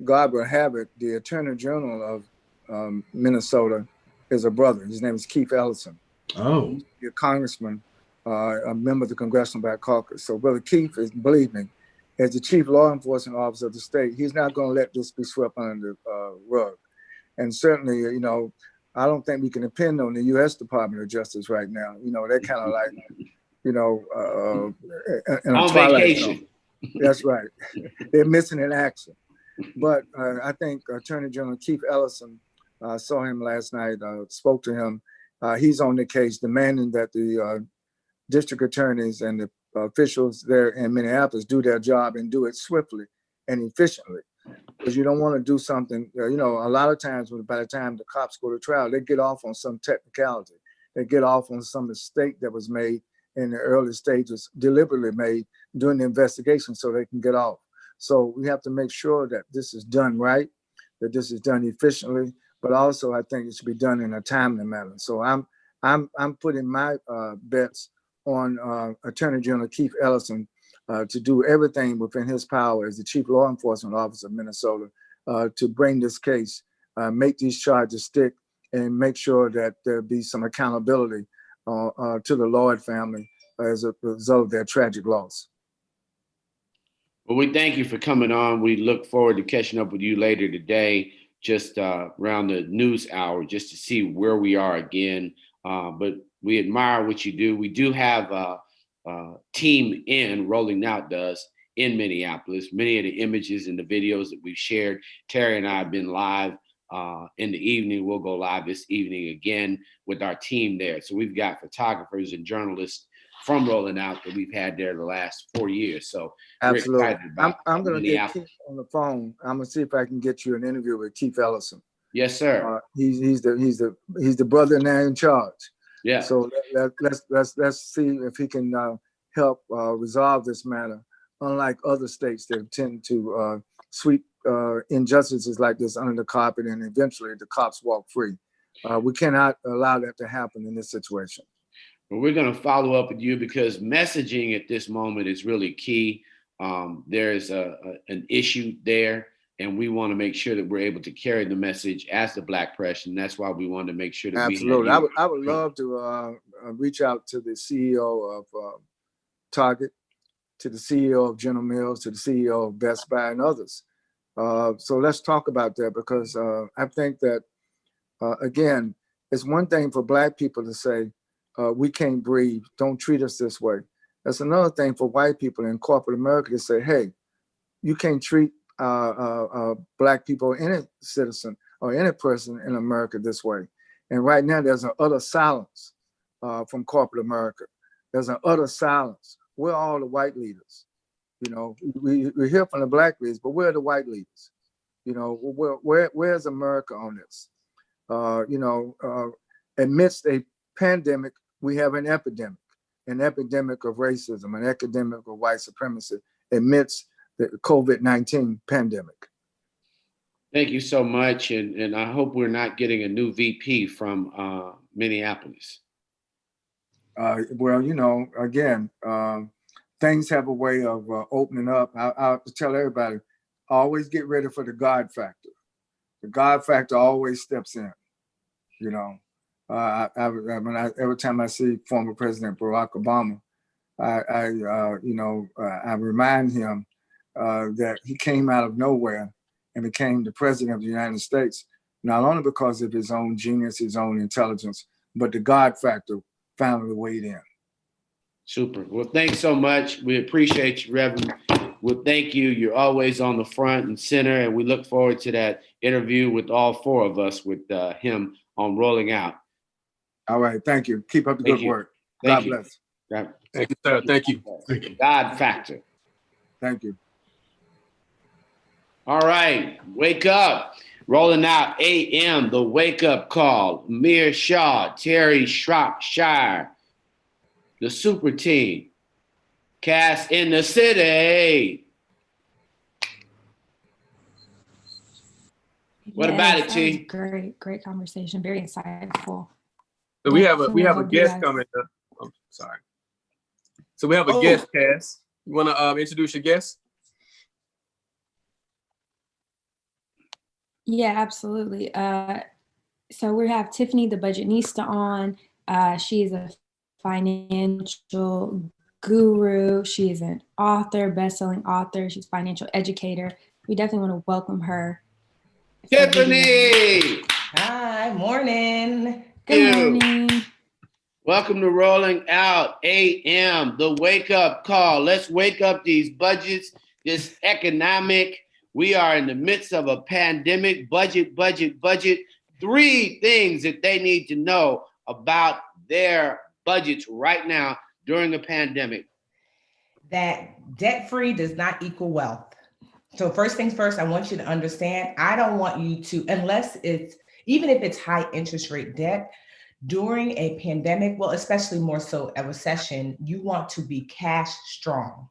God will have it, the Attorney General of Minnesota is a brother. His name is Keith Ellison. Oh. He's a congressman, a member of the Congressional Black Caucus. So Brother Keith is, believe me, as the chief law enforcement officer of the state, he's not going to let this be swept under the rug. And certainly, I don't think we can depend on the U.S. Department of Justice right now. They're kind of like, in a twilight zone. That's right. They're missing in action. But I think Attorney General Keith Ellison, saw him last night, spoke to him. He's on the case demanding that the district attorneys and the officials there in Minneapolis do their job and do it swiftly and efficiently. Because you don't want to do something, a lot of times by the time the cops go to trial, they get off on some technicality. They get off on some mistake that was made in the early stages, deliberately made during the investigation so they can get off. So we have to make sure that this is done right, that this is done efficiently, but also I think it should be done in a timely manner. So I'm putting my bets on Attorney General Keith Ellison to do everything within his power as the chief law enforcement officer of Minnesota to bring this case, make these charges stick, and make sure that there be some accountability to the Lloyd family as a result of their tragic loss. Well, we thank you for coming on. We look forward to catching up with you later today, just around the news hour, just to see where we are again. But we admire what you do. We do have a team in Rolling Out does in Minneapolis. Many of the images and the videos that we've shared, Terry and I have been live in the evening. We'll go live this evening again with our team there. So we've got photographers and journalists from Rolling Out that we've had there the last 4 years. So absolutely, we're excited about I'm going to get Keith on the phone. I'm going to see if I can get you an interview with Keith Ellison. Yes, sir. He's the brother now in charge. Yeah. So let's see if he can help resolve this matter. Unlike other states that tend to sweep injustices like this under the carpet, and eventually the cops walk free. We cannot allow that to happen in this situation. Well, we're going to follow up with you because messaging at this moment is really key. there's an issue there, and we want to make sure that we're able to carry the message as the Black press, and that's why we wanted to make sure that Absolutely. we had you. I would love to reach out to the CEO of Target, to the CEO of General Mills, to the CEO of Best Buy and others. So let's talk about that, because I think that, again, it's one thing for Black people to say, we can't breathe, don't treat us this way. That's another thing for white people in corporate America to say, hey, you can't treat Black people, any citizen or any person in America this way. And right now there's an utter silence from corporate America. There's an utter silence. We're all the white leaders. You know, we hear from the Black leaders, but we're the white leaders. You know, where's America on this? You know, amidst a pandemic, we have an epidemic of racism, an epidemic of white supremacy amidst the COVID-19 pandemic. Thank you so much, and I hope we're not getting a new VP from Minneapolis. Well, you know, again, things have a way of opening up. I tell everybody, always get ready for the God factor. The God factor always steps in. You know, every time I see former President Barack Obama, I remind him that he came out of nowhere and became the president of the United States, not only because of his own genius, his own intelligence, but the God factor finally weighed in. Super. Well, thanks so much. We appreciate you, Reverend. Well, thank you. You're always on the front and center, and we look forward to that interview with all four of us with him on Rolling Out. All right. Thank you. Keep up the good work. God bless. Thank you, sir. Thank you. God factor. Thank you. All right. Wake up. Rolling Out AM, the wake up call. Amir Shaw, Terry Shropshire, the super team. Cast in the city. What about it, T? Great conversation. Very insightful. So we have a guest coming up. I'm sorry. So we have a guest, Cass. You want to introduce your guest? Yeah, absolutely. So we have Tiffany, the Budgetnista, on. She is a financial guru. She is an author, best-selling author. She's a financial educator. We definitely want to welcome her. Tiffany! Hi, morning. Good morning. Welcome to Rolling Out AM, the wake up call. Let's wake up these budgets, this economic. We are in the midst of a pandemic. Budget. 3 things that they need to know about their budgets right now during the pandemic. That debt-free does not equal wealth. So first things first, I want you to understand, I don't want you to, even if it's high interest rate debt, during a pandemic, well, especially more so a recession, you want to be cash strong.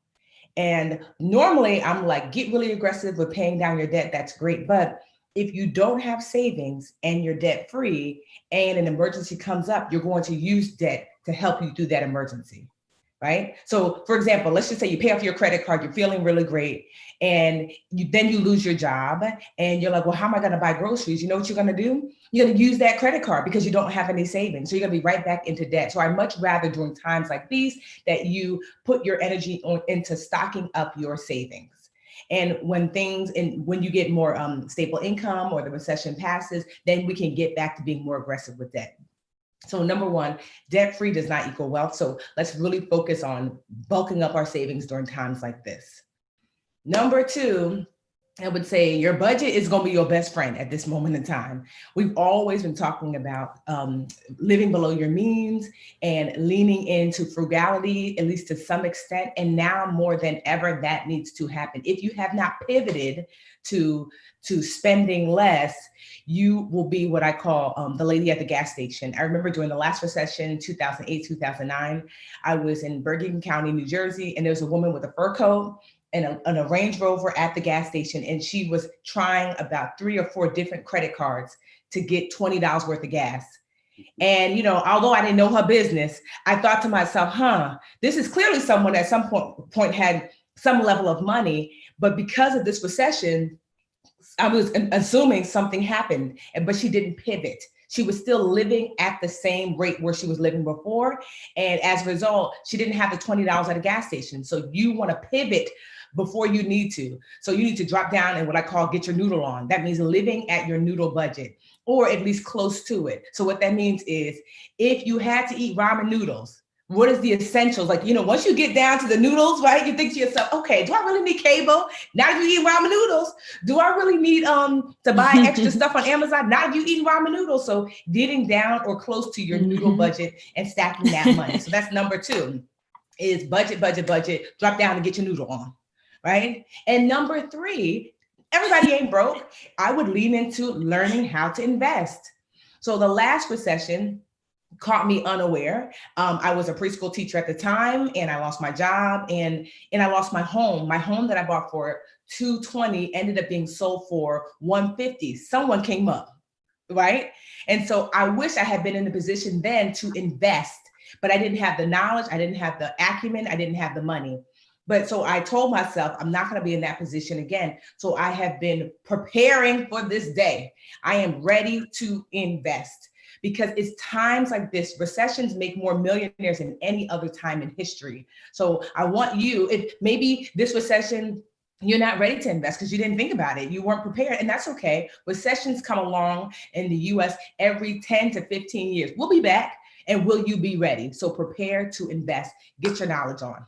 And normally I'm like, get really aggressive with paying down your debt. That's great. But if you don't have savings and you're debt free and an emergency comes up, you're going to use debt to help you through that emergency, right? So for example, let's just say you pay off your credit card, you're feeling really great. And then you lose your job and you're like, well, how am I going to buy groceries? You know what you're going to do? You're going to use that credit card because you don't have any savings. So you're going to be right back into debt. So I'd much rather during times like these that you put your energy into stocking up your savings. And when you get more stable income or the recession passes, then we can get back to being more aggressive with debt. So number one, debt-free does not equal wealth. So let's really focus on bulking up our savings during times like this. Number two, I would say your budget is going to be your best friend at this moment in time. We've always been talking about living below your means and leaning into frugality, at least to some extent. And now more than ever, that needs to happen. If you have not pivoted to spending less, you will be what I call the lady at the gas station. I remember during the last recession, 2008, 2009, I was in Bergen County, New Jersey, and there was a woman with a fur coat and a Range Rover at the gas station. And she was trying about 3 or 4 different credit cards to get $20 worth of gas. And, you know, although I didn't know her business, I thought to myself, this is clearly someone at some point had some level of money. But because of this recession, I was assuming something happened, but she didn't pivot. She was still living at the same rate where she was living before. And as a result, she didn't have the $20 at a gas station. So you want to pivot before you need to. So you need to drop down and what I call get your noodle on. That means living at your noodle budget, or at least close to it. So what that means is if you had to eat ramen noodles, what is the essentials? Like, once you get down to the noodles, right? You think to yourself, okay, do I really need cable? Now you eat ramen noodles. Do I really need to buy extra stuff on Amazon? Now you eat ramen noodles. So getting down or close to your noodle budget and stacking that money. So that's number 2 is budget, drop down and get your noodle on, right? And number 3, everybody ain't broke. I would lean into learning how to invest. So the last recession caught me unaware. I was a preschool teacher at the time, and I lost my job, and I lost my home. My home that I bought for $220 ended up being sold for $150. Someone came up, right? And so I wish I had been in a position then to invest, but I didn't have the knowledge, I didn't have the acumen, I didn't have the money. But so I told myself, I'm not going to be in that position again. So I have been preparing for this day. I am ready to invest. Because it's times like this, recessions make more millionaires than any other time in history. So I want you, if maybe this recession, you're not ready to invest because you didn't think about it. You weren't prepared, and that's okay. Recessions come along in the US every 10 to 15 years. We'll be back, and will you be ready? So prepare to invest. Get your knowledge on.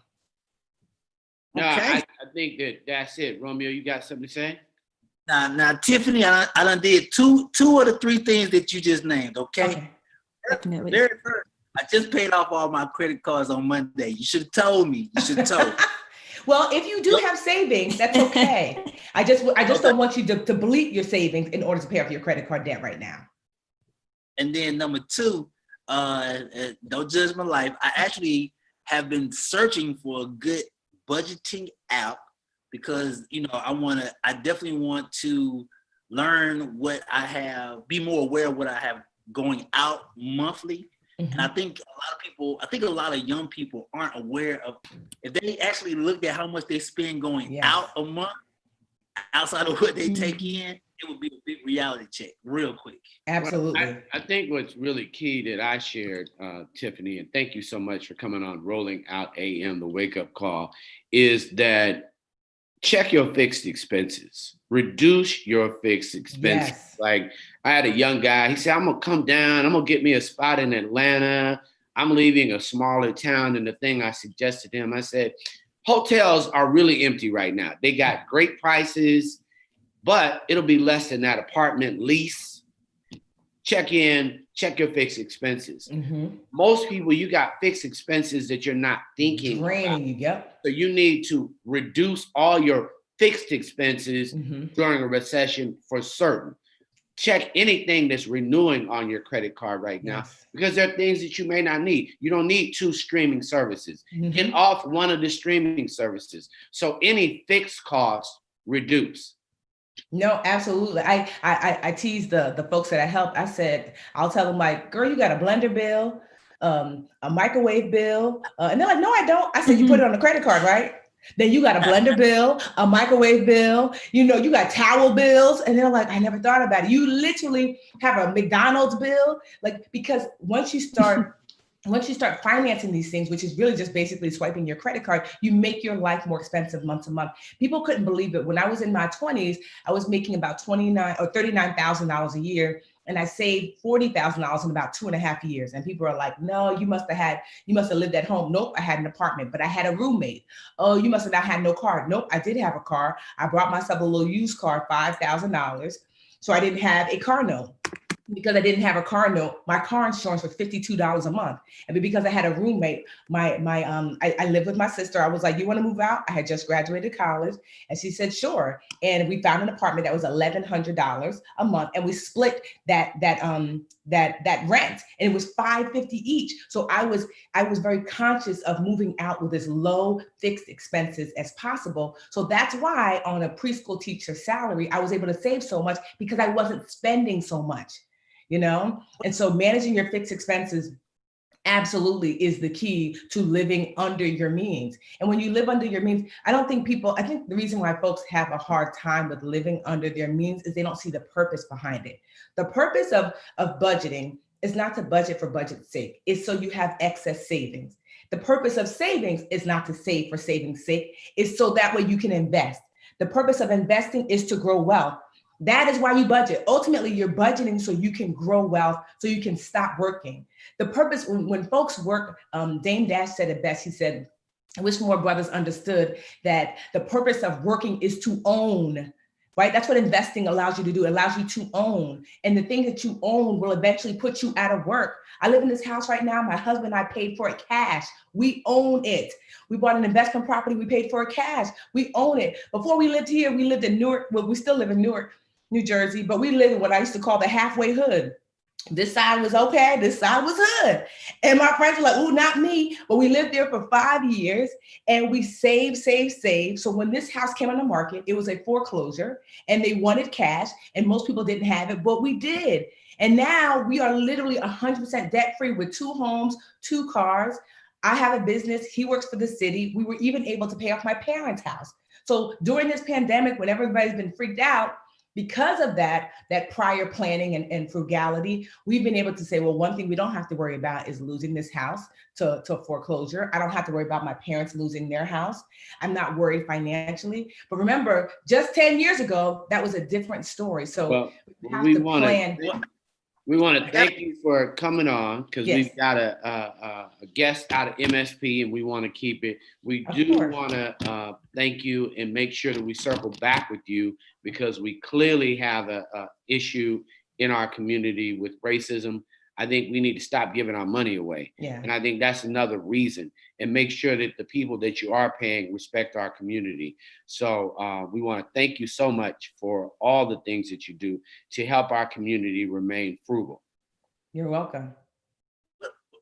No, Okay. I think that's it. Romeo, you got something to say? Now, Tiffany, I done did two of the 3 things that you just named. Okay. Definitely. Very first, I just paid off all my credit cards on Monday. You should have told me. You should have told me. Well, if you do have savings, that's okay. I just don't want you to bleep your savings in order to pay off your credit card debt right now. And then number 2, don't judge my life. I actually have been searching for a good budgeting app because, I definitely want to learn what I have, be more aware of what I have going out monthly. Mm-hmm. And I think a lot of young people aren't aware of, if they actually looked at how much they spend going out a month, outside of what they take in, it would be a big reality check real quick. Absolutely. Well, I think what's really key that I shared, Tiffany, and thank you so much for coming on Rolling Out AM, the wake up call, is that check your fixed expenses, reduce your fixed expenses. Yes. Like I had a young guy, he said, I'm gonna come down, I'm gonna get me a spot in Atlanta. I'm leaving a smaller town. And the thing I suggested to him, I said, hotels are really empty right now. They got great prices, but it'll be less than that apartment lease. Check your fixed expenses. Mm-hmm. Most people, you got fixed expenses that you're not thinking about. Yep. So you need to reduce all your fixed expenses during a recession for certain. Check anything that's renewing on your credit card right now, because there are things that you may not need. You don't need 2 streaming services. Get off one of the streaming services. So any fixed costs, reduce. No, absolutely. I tease the folks that I help. I said, I'll tell them like, girl, you got a blender bill, a microwave bill. And they're like, no, I don't. I said, you put it on the credit card, right? Then you got a blender bill, a microwave bill, you got towel bills. And they're like, I never thought about it. You literally have a McDonald's bill, like, because once you start financing these things, which is really just basically swiping your credit card, you make your life more expensive month to month. People couldn't believe it. When I was in my 20s, I was making about $29,000 or $39,000 a year. And I saved $40,000 in about 2.5 years. And people are like, no, you must have lived at home. Nope, I had an apartment, but I had a roommate. Oh, you must have not had no car. Nope, I did have a car. I brought myself a little used car, $5,000. So I didn't have a car note. Because I didn't have a car note, my car insurance was $52 a month. And because I had a roommate, I lived with my sister. I was like, you want to move out? I had just graduated college. And she said, sure. And we found an apartment that was $1,100 a month. And we split that rent. And it was $550 each. So I was very conscious of moving out with as low fixed expenses as possible. So that's why on a preschool teacher salary, I was able to save so much because I wasn't spending so much. And so managing your fixed expenses absolutely is the key to living under your means. And when you live under your means, I think the reason why folks have a hard time with living under their means is they don't see the purpose behind it. The purpose of budgeting is not to budget for budget's sake. It's so you have excess savings. The purpose of savings is not to save for saving's sake. It's so that way you can invest. The purpose of investing is to grow wealth. That is why you budget. Ultimately, you're budgeting so you can grow wealth, so you can stop working. The purpose, when folks work, Dame Dash said it best. He said, I wish more brothers understood that the purpose of working is to own, right? That's what investing allows you to do. It allows you to own. And the things that you own will eventually put you out of work. I live in this house right now. My husband and I paid for it cash. We own it. We bought an investment property. We paid for it cash. We own it. Before we lived here, we lived in Newark. Well, we still live in Newark, New Jersey, but we live in what I used to call the halfway hood. This side was okay, this side was hood. And my friends were like, oh, not me. But we lived there for 5 years and we saved. So when this house came on the market, it was a foreclosure and they wanted cash and most people didn't have it, but we did. And now we are literally 100% debt-free with 2 homes, 2 cars. I have a business, he works for the city. We were even able to pay off my parents' house. So during this pandemic, when everybody's been freaked out, because of that prior planning and frugality, we've been able to say, well, one thing we don't have to worry about is losing this house to foreclosure. I don't have to worry about my parents losing their house. I'm not worried financially. But remember, just 10 years ago, that was a different story. So we want to thank you for coming on because we've got a guest out of MSP and we want to keep it. We do want to thank you and make sure that we circle back with you because we clearly have a issue in our community with racism. I think we need to stop giving our money away. Yeah. And I think that's another reason, and make sure that the people that you are paying respect our community. So we want to thank you so much for all the things that you do to help our community remain frugal. You're welcome.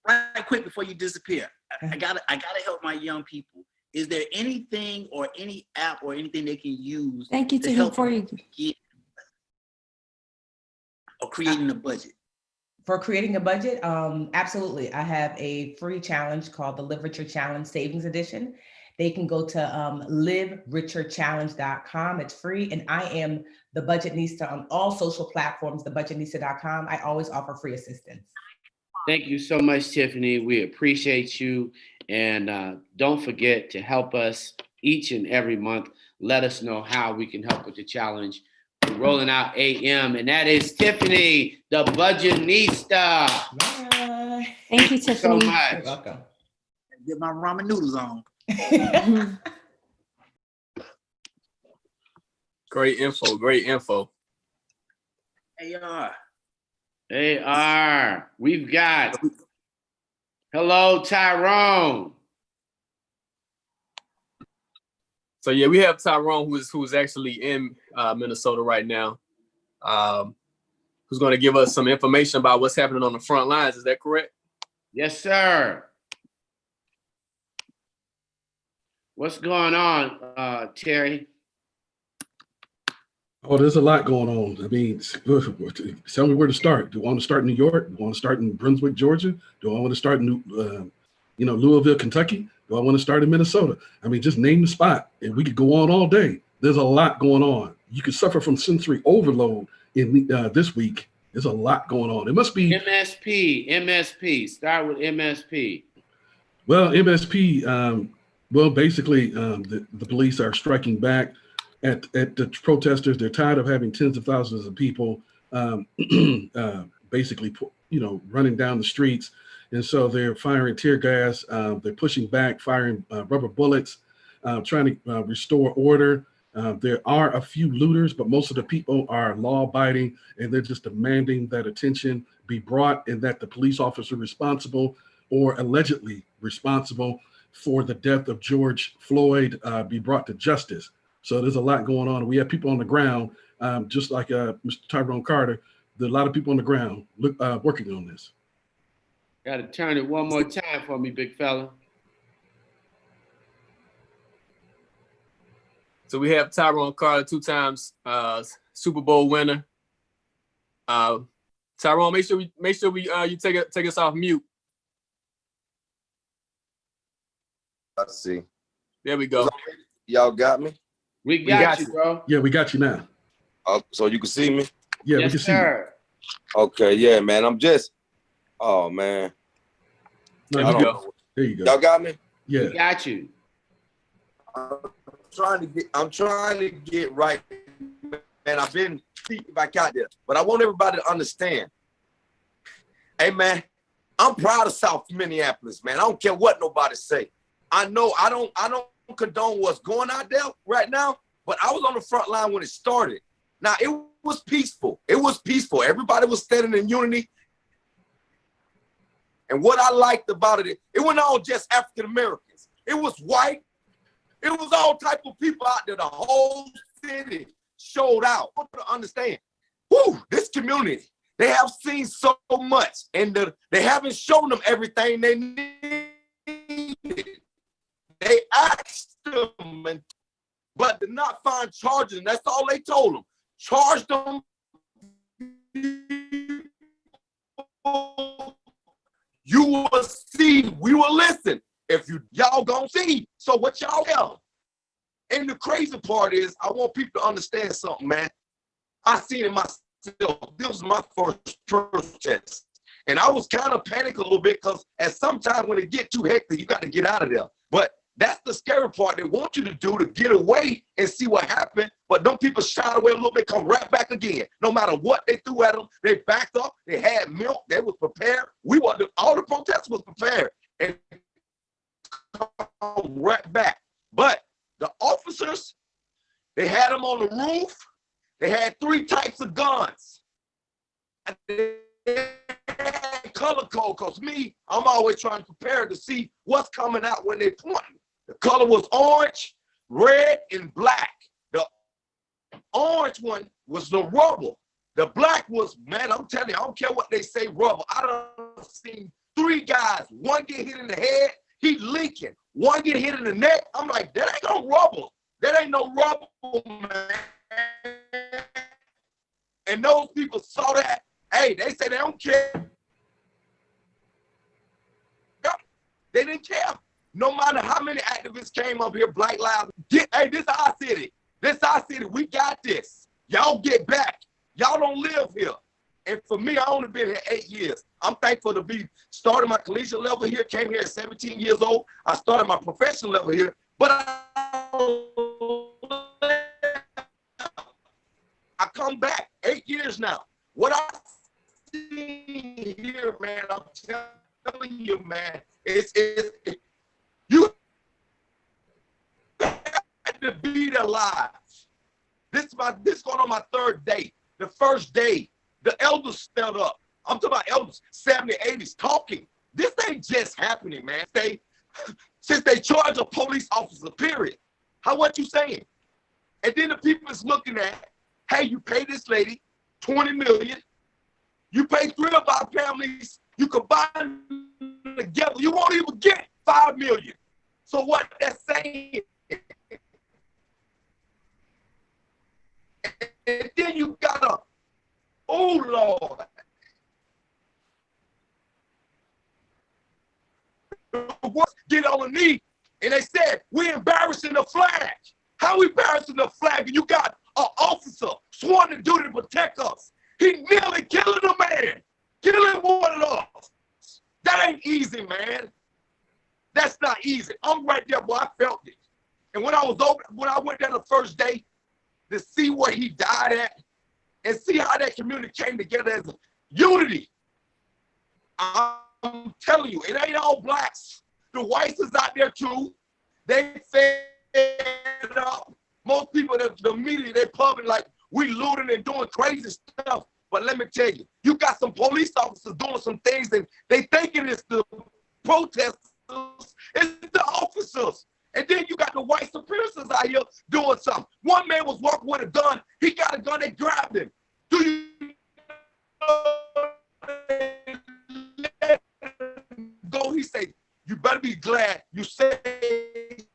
Right quick before you disappear, I gotta help my young people. Is there anything or any app or anything they can use? Thank you to help for you. Or creating a budget? For creating a budget, absolutely. I have a free challenge called the Live Richer Challenge Savings Edition. They can go to livericherchallenge.com. It's free. And I am the Budgetnista on all social platforms, thebudgetnista.com. I always offer free assistance. Thank you so much, Tiffany. We appreciate you. And don't forget to help us each and every month. Let us know how we can help with the challenge. We're rolling out AM, and that is Tiffany, the Budgetnista. Yeah. Thank you, Tiffany. So much. You're welcome. Get my ramen noodles on. Great info. AR, we've got, hello, Tyrone. So yeah, we have Tyrone who's actually in Minnesota right now, who's going to give us some information about what's happening on the front lines. Is that correct? Yes, sir. What's going on, Terry? Oh, there's a lot going on. I mean, tell me where to start. Do I want to start in New York? Do I want to start in Brunswick, Georgia? Do I want to start in Louisville, Kentucky? Do I want to start in Minnesota? I mean, just name the spot, and we could go on all day. There's a lot going on. You could suffer from sensory overload in this week. There's a lot going on. It must be MSP. Start with MSP. Well, MSP. Basically, the police are striking back at the protesters. They're tired of having tens of thousands of people basically, running down the streets. And so they're firing tear gas. They're pushing back, firing rubber bullets, trying to restore order. There are a few looters, but most of the people are law-abiding, and they're just demanding that attention be brought and that the police officer responsible or allegedly responsible for the death of George Floyd be brought to justice. So there's a lot going on. We have people on the ground, just like Mr. Tyrone Carter. There are a lot of people on the ground working on this. Got to turn it one more time for me, big fella. So we have Tyrone Carter, 2 times Super Bowl winner. Tyrone, make sure you take us off mute. Let's see. There we go. Y'all got me? We got you, bro. Yeah, we got you now. So you can see me? Yeah, we Yes, can see you. sir. Okay, yeah, man. I'm just, oh man. No, There you we good. go. There you go. Y'all got me? Yeah. We got you. I'm trying to get right, man. I've been deep back out there, but I want everybody to understand. Hey, man, I'm proud of South Minneapolis, man. I don't care what nobody say. I know I don't condone what's going on there right now, but I was on the front line when it started. Now, it was peaceful. It was peaceful. Everybody was standing in unity. And what I liked about it, it wasn't all just African Americans. It was white. It was all type of people out there. The whole city showed out. I want you to understand, whoo, this community, they have seen so much, and they haven't shown them everything they needed. They asked them, but did not find charges, and that's all they told them. Charge them. You will see, we will listen. If y'all gonna see, so what y'all tell? And the crazy part is, I want people to understand something, man. I seen it myself. This was my first protest. And I was kind of panicked a little bit because at some time when it get too hectic, you got to get out of there. But that's the scary part they want you to do, to get away and see what happened. But them people shot away a little bit, come right back again. No matter what they threw at them, they backed up, they had milk, they was prepared. All the protesters was prepared. And come right back. But the officers, they had them on the roof. They had 3 types of guns. And they had color code, because me, I'm always trying to prepare to see what's coming out when they point. The color was orange, red, and black. The orange one was the rubble. The black was, man, I'm telling you, I don't care what they say, rubble. I done seen 3 guys. One get hit in the head, he leaking. One get hit in the neck. I'm like, that ain't no rubble. That ain't no rubble, man. And those people saw that. Hey, they say they don't care. They didn't care. No matter how many activists came up here, Black Lives. Hey, this is our city. This is our city. We got this. Y'all get back. Y'all don't live here. And for me, I only been here 8 years. I'm thankful to be starting my collegiate level here, came here at 17 years old. I started my professional level here, but I come back 8 years now. What I see here, man, I'm telling you, man, you have to be alive. This going on my 3rd day. The first day, the elders stood up. I'm talking about elders, 70s, 80s, talking. This ain't just happening, man. Since they charge a police officer, period. What you saying? And then the people is looking at, hey, you pay this lady $20 million. You pay 3 of our families. You combine them together. You won't even get $5 million. So what they're saying, and then you gotta, oh Lord. Get on the knee, and they said, we're embarrassing the flag. How we embarrassing the flag? And you got an officer sworn to duty to protect us. He nearly killing a man, killing one of us. That ain't easy, man. That's not easy. I'm right there, boy. I felt it. And when I went there the first day to see where he died at and see how that community came together as a unity, I'm telling you, it ain't all blacks. The whites is out there too. They fed up. Most people, the media, they public like we looting and doing crazy stuff. But let me tell you, you got some police officers doing some things and they thinking it's the protesters, it's the officers. And then you got the white supremacists out here doing something. One man was walking with a gun. He got a gun, they grabbed him. Do you go? He said, you better be glad you saved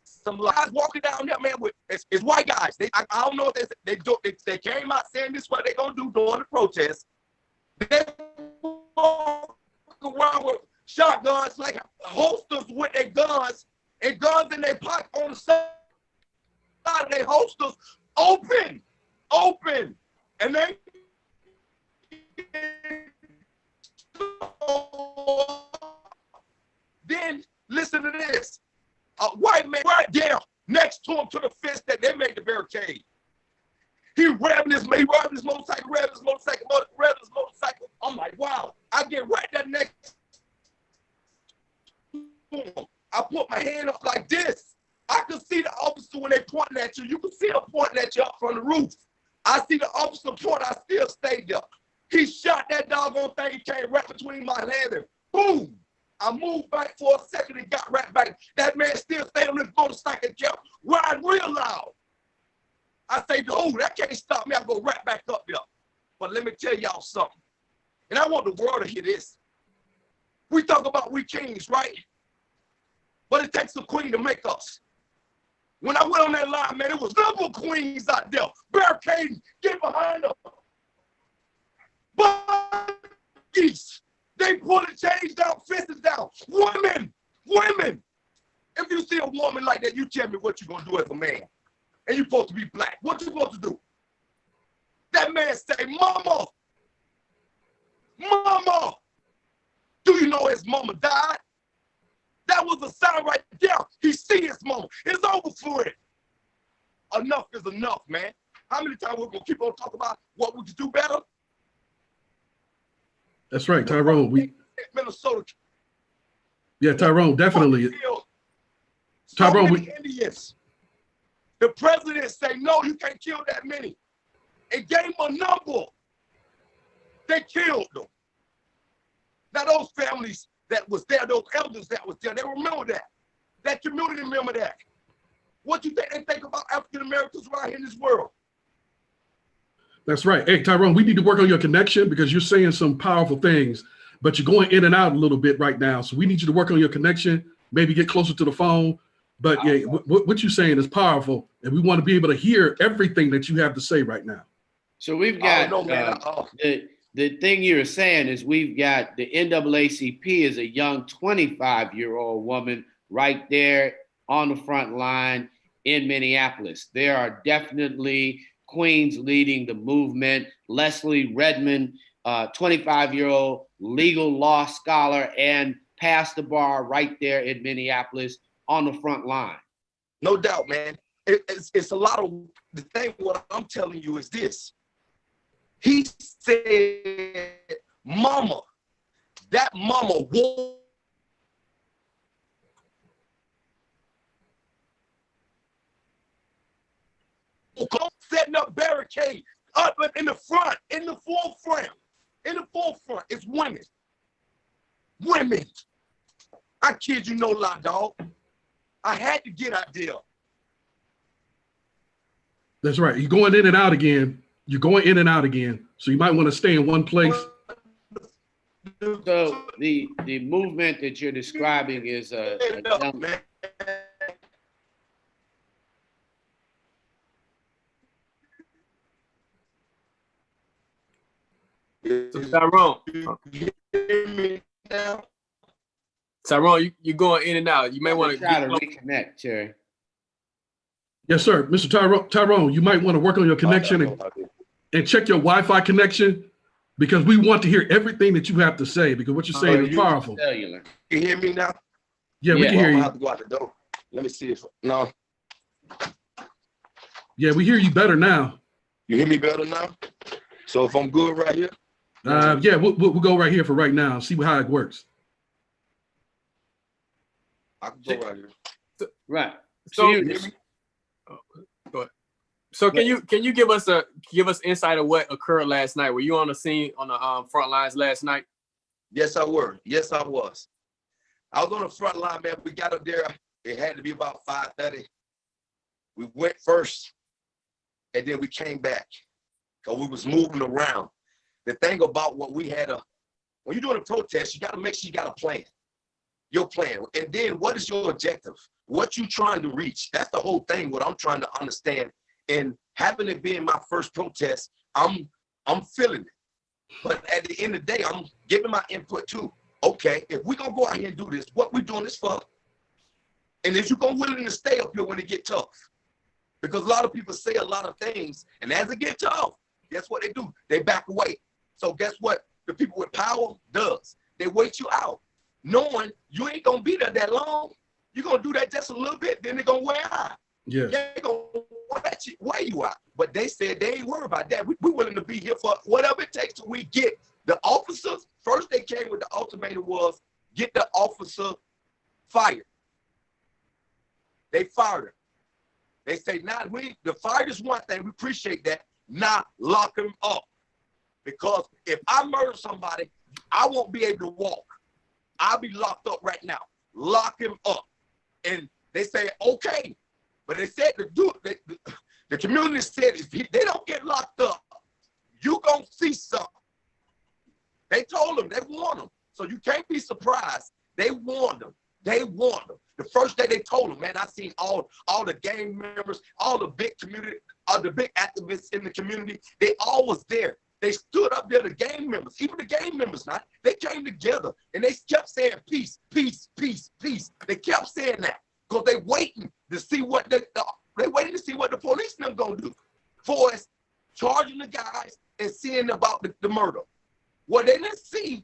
some lives. Walking down there, man, with it's white guys. I don't know if they came out saying this is what they gonna do during the protest. They walk around with shotguns, like holsters with their guns, and guns in their pocket on the side of their holsters, open. And they then listen to this. A white man right there next to him to the fence that they made the barricade. He revving his motorcycle. I'm like, wow. I get right there next to him. I put my hand up like this. I could see the officer when they pointing at you. You can see them pointing at you up from the roof. I see the officer point. I still stayed there. He shot that doggone thing. He came right between my hands and boom. I moved back for a second and got right back. That man still stayed on his motorcycle and kept riding real loud. I say, dude, that can't stop me. I go right back up there. But let me tell y'all something. And I want the world to hear this. We talk about we kings, right? But it takes a queen to make us. When I went on that line, man, it was number queens out there. Barricading, get behind them. Buggies. They pull the chains down, fences down. Women. If you see a woman like that, you tell me what you're going to do as a man. And you're supposed to be black. What you supposed to do? That man say, mama. Do you know his mama died? That was a sign right there. He see his mama. It's over for it. Enough is enough, man. How many times we're going to keep on talking about what we could do better? That's right, Tyrone. Minnesota. Yeah, Tyrone, definitely. Tyrone, Indians. The president say, no, you can't kill that many. And gave them a number. They killed them. Now those families that was there, those elders that was there, they remember that. That community remember that. What you think they think about African Americans right here in this world? That's right. Hey, Tyrone, we need to work on your connection because you're saying some powerful things, but you're going in and out a little bit right now. So we need you to work on your connection, maybe get closer to the phone. But yeah, what you're saying is powerful, and we want to be able to hear everything that you have to say right now. So we've got the thing you're saying is we've got the NAACP is a young 25-year-old woman right there on the front line in Minneapolis. There are definitely queens leading the movement. Leslie Redmond, 25-year-old legal law scholar and passed the bar right there in Minneapolis on the front line. No doubt, man. It's a lot of the thing. What I'm telling you is this. He said, mama, that mama woke up, setting up barricades up in the front, in the forefront. In the forefront, it's women. Women. I kid you no lie, dog. I had to get out there. That's right. You're going in and out again. So you might want to stay in one place. So the movement that you're describing is a young, So Tyrone, you're going in and out. You may want to try to reconnect, Terry. Yes, sir. Mr. Tyrone, you might want to work on your connection and check your Wi-Fi connection because we want to hear everything that you have to say because what you're saying is powerful. Cellular. You hear me now? Yeah, we can hear you. I have to go out the door. Let me see if no. Yeah, we hear you better now. You hear me better now? So if I'm good right here? Yeah, we'll go right here for right now. See how it works. I can go right here. Right. So, You hear me? go ahead. So can you give us insight of what occurred last night? Were you on the scene on the front lines last night? Yes, I were. Yes, I was. I was on the front line, man. We got up there. It had to be about 5:30. We went first, and then we came back. Because we was moving around. The thing about what we had when you're doing a protest, you got to make sure you got a plan. Your plan. And then what is your objective? What you trying to reach? That's the whole thing, what I'm trying to understand. And having it being my first protest, I'm feeling it. But at the end of the day, I'm giving my input too. Okay, if we're going to go out here and do this, what we doing this for? And is you gonna willing to stay up here when it get tough? Because a lot of people say a lot of things, and as it get tough, guess what they do? They back away. So guess what the people with power does? They wait you out, knowing you ain't gonna be there that long. You're gonna do that just a little bit, then they're gonna wear out. Yes. They're gonna wear you out. But they said they ain't worried about that. We're willing to be here for whatever it takes till we get the officers. First, they came with the ultimatum was get the officer fired. They fired him. They say, nah, the fired is one thing, we appreciate that. Now lock him up. Because if I murder somebody, I won't be able to walk. I'll be locked up right now. Lock him up. And they say, okay. But they said the community said if they don't get locked up, you gonna see something. They told them, they warned them. So you can't be surprised. They warned them. They warned them. The first day they told them, man, I seen all the gang members, all the big community, the big activists in the community, they all was there. They stood up there, the gang members, even the gang members, they came together and they kept saying peace, peace, peace, peace. They kept saying that because they waiting to see what the police them gonna do for us, charging the guys and seeing about the murder. What they didn't see,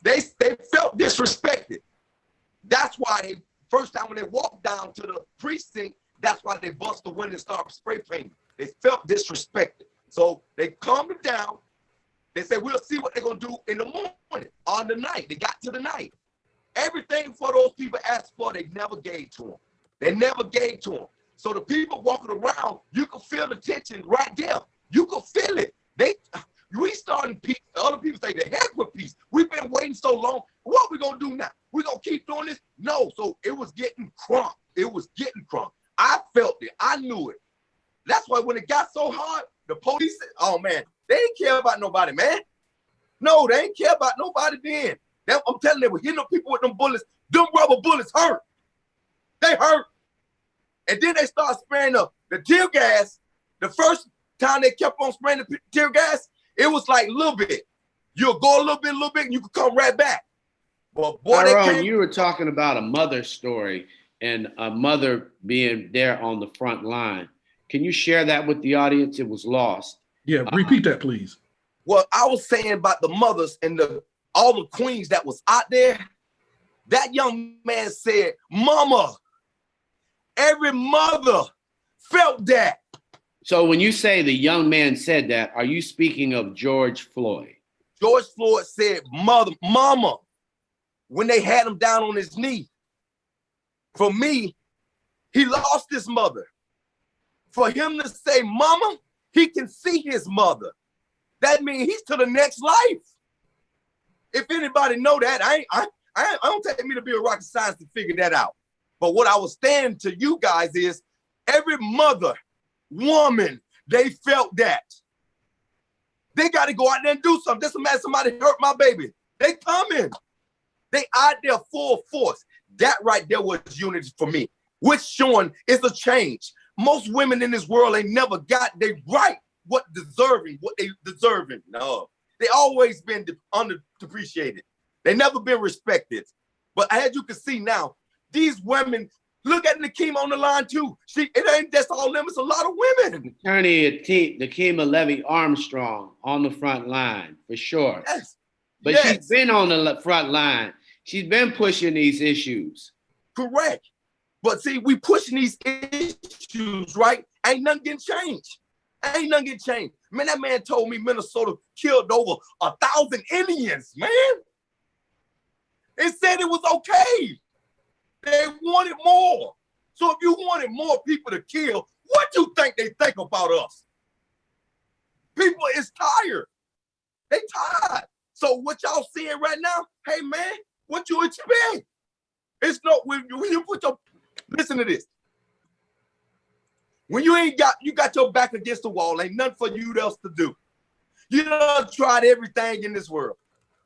they felt disrespected. That's why they, first time when they walked down to the precinct, that's why they bust the window and started spray painting. They felt disrespected. So they calmed it down. They said, we'll see what they're going to do in the morning, on the night. They got to the night. Everything for those people asked for, they never gave to them. They never gave to them. So the people walking around, you can feel the tension right there. You can feel it. We starting peace. Other people say, the heck with peace. We've been waiting so long. What we going to do now? We going to keep doing this? No. So it was getting crunk. It was getting crunk. I felt it. I knew it. That's why when it got so hard, the police said, oh, man, they didn't care about nobody, man. No, they didn't care about nobody then. I'm telling you, they were hitting the people with them bullets. Them rubber bullets hurt. They hurt. And then they started spraying the tear gas. The first time they kept on spraying the tear gas, it was like a little bit. You'll go a little bit, and you can come right back. But boy, Tyrone, you were talking about a mother story and a mother being there on the front line. Can you share that with the audience? It was lost. Yeah, repeat that, please. Well, I was saying about the mothers and all the queens that was out there. That young man said, Mama, every mother felt that. So when you say the young man said that, are you speaking of George Floyd? George Floyd said, Mama, when they had him down on his knee. For me, he lost his mother. For him to say, Mama, he can see his mother. That means he's to the next life. If anybody know that, I don't take me to be a rocket science to figure that out. But what I was saying to you guys is, every mother, woman, they felt that. They got to go out there and do something. Just imagine somebody hurt my baby. They coming. They out there full force. That right there was unity for me, which showing is a change. Most women in this world ain't never got they right what they deserving. No, they always been underappreciated. They never been respected. But as you can see now, these women, look at Nakeem on the line too. It ain't just all them, it's a lot of women. Attorney Nakima Levy Armstrong on the front line, for sure. Yes. But yes. She's been on the front line. She's been pushing these issues. Correct. But see, we pushing these issues, right? Ain't nothing getting changed. Ain't nothing getting changed. Man, that man told me Minnesota killed over 1,000 Indians, man. They said it was okay. They wanted more. So if you wanted more people to kill, what do you think they think about us? People is tired. They tired. So what y'all seeing right now, hey man, what you expect? It's no, when you put your, listen to this. When you got your back against the wall, ain't nothing for you else to do. You done tried everything in this world.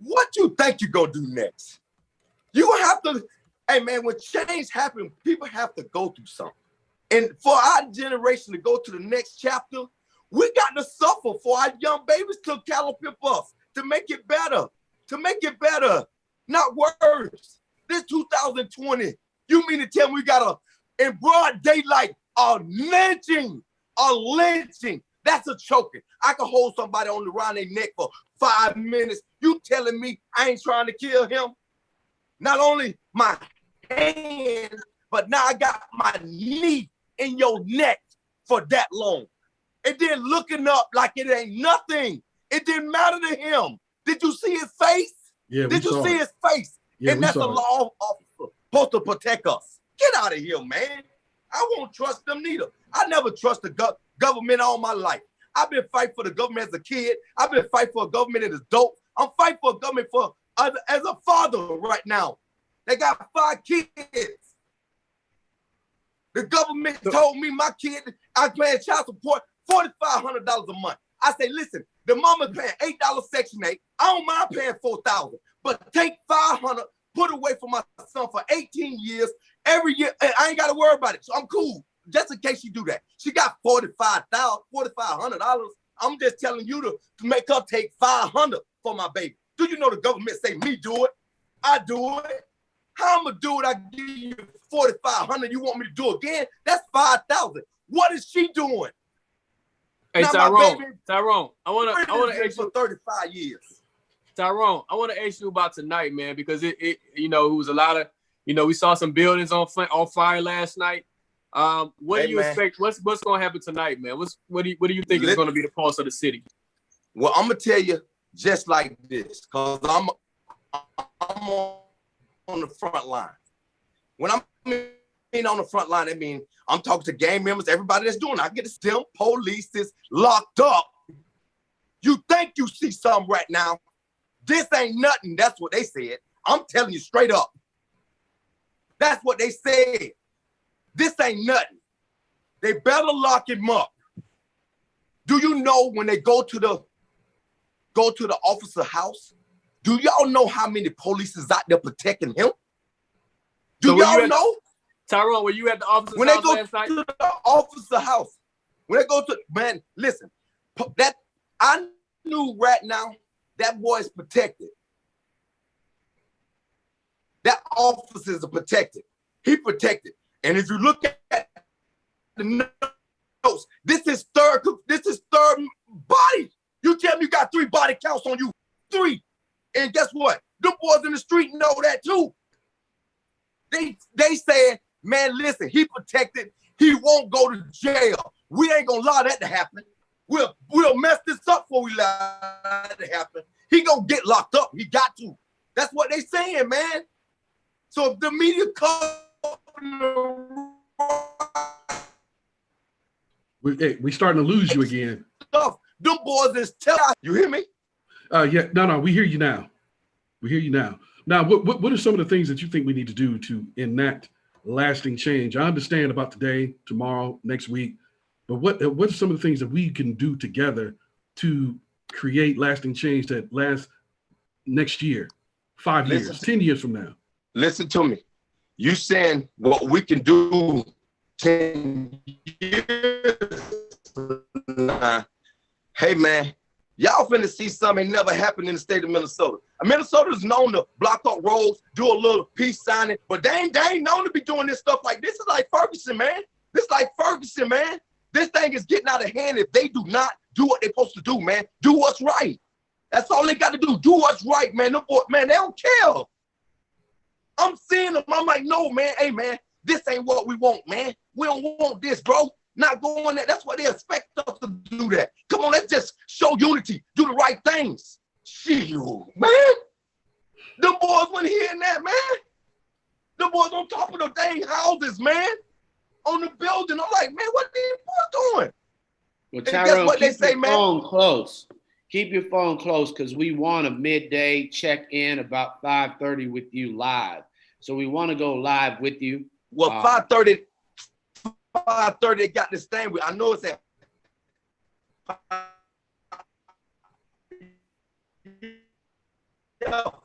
What you think you gonna do next? You have to, hey man, when change happens, people have to go through something. And for our generation to go to the next chapter, we got to suffer for our young babies to caliper us, to make it better, not worse. This 2020, You mean to tell me we got in broad daylight, a lynching, That's a choking. I can hold somebody on the around their neck for 5 minutes. You telling me I ain't trying to kill him? Not only my hand, but now I got my knee in your neck for that long. And then looking up like it ain't nothing. It didn't matter to him. Did you see his face? Yeah, Did you see his face? Yeah, and that's a law officer supposed to protect us. Get out of here, man. I won't trust them neither. I never trust the government all my life. I've been fighting for the government as a kid. I've been fighting for a government as an adult. I'm fighting for a government as a father right now. They got 5 kids. The government told me my kid, I paying child support $4,500 a month. I say, listen, the mama's paying $8 Section 8. I don't mind paying $4,000, but take $500, put away for my son for 18 years. Every year, and I ain't got to worry about it. So I'm cool, just in case she do that. She got $4,500. I'm just telling you to make her take $500 for my baby. Do you know the government say me do it? I do it. How I'm gonna do it? I give you $4,500. You want me to do it again? That's $5,000. What is she doing? Hey, now, Tyrone, I wanna ask you for 35 years. Tyrone, I want to ask you about tonight, man, because it was a lot of, we saw some buildings on fire last night. What do you expect? What's going to happen tonight, man? What do you think is going to be the pulse of the city? Well, I'm gonna tell you just like this, cause I'm on the front line. When I'm on the front line, I mean I'm talking to gang members, everybody that's doing it. I get to see them, police is locked up. You think you see something right now? This ain't nothing. That's what they said. I'm telling you straight up. That's what they said. This ain't nothing. They better lock him up. Do you know when they go to the officer house? Do y'all know how many police is out there protecting him? Do y'all know? Tyrone, were you at the officer's when house they go last night? to the officer house, when they go to, man, listen, that I knew right now that boy is protected. That officer is protected. He protected. And if you look at the notes, this is third body. You tell me you got 3 body counts on you. 3. And guess what? Them boys in the street know that too. They said, man, listen, he protected. He won't go to jail. We ain't gonna allow that to happen. We'll mess this up before we allow that to happen. He gonna get locked up. He got to. That's what they saying, man. So if the media we starting to lose you again. Them boys is telling you hear me? Yeah, no, we hear you now. We hear you now. Now, what are some of the things that you think we need to do to enact lasting change? I understand about today, tomorrow, next week, but what are some of the things that we can do together to create lasting change that lasts next year, 5 years, 10 years from now? Listen to me. You saying what we can do 10 years from now. Hey, man, y'all finna see something ain't never happened in the state of Minnesota. Minnesota is known to block up roads, do a little peace signing, but they ain't known to be doing this stuff like this. Is like Ferguson, man. This is like Ferguson, man. This thing is getting out of hand if they do not do what they're supposed to do, man. Do what's right. That's all they got to do. Do what's right, man. Them boy, man, they don't care. I'm seeing them. I'm like, no, man. Hey, man, this ain't what we want, man. We don't want this, bro. Not going there. That's what they expect us to do that. Come on, let's just show unity. Do the right things. Shit, man. Them boys wasn't hearing that, man. Them boys on top of the dang houses, man. On the building. I'm like, man, what are these boys doing? Well, Tyrone, what keep your phone close. Keep your phone close because we want a midday check-in about 5:30 with you live. So we want to go live with you. Well, 5:30 they got this thing. I know it's at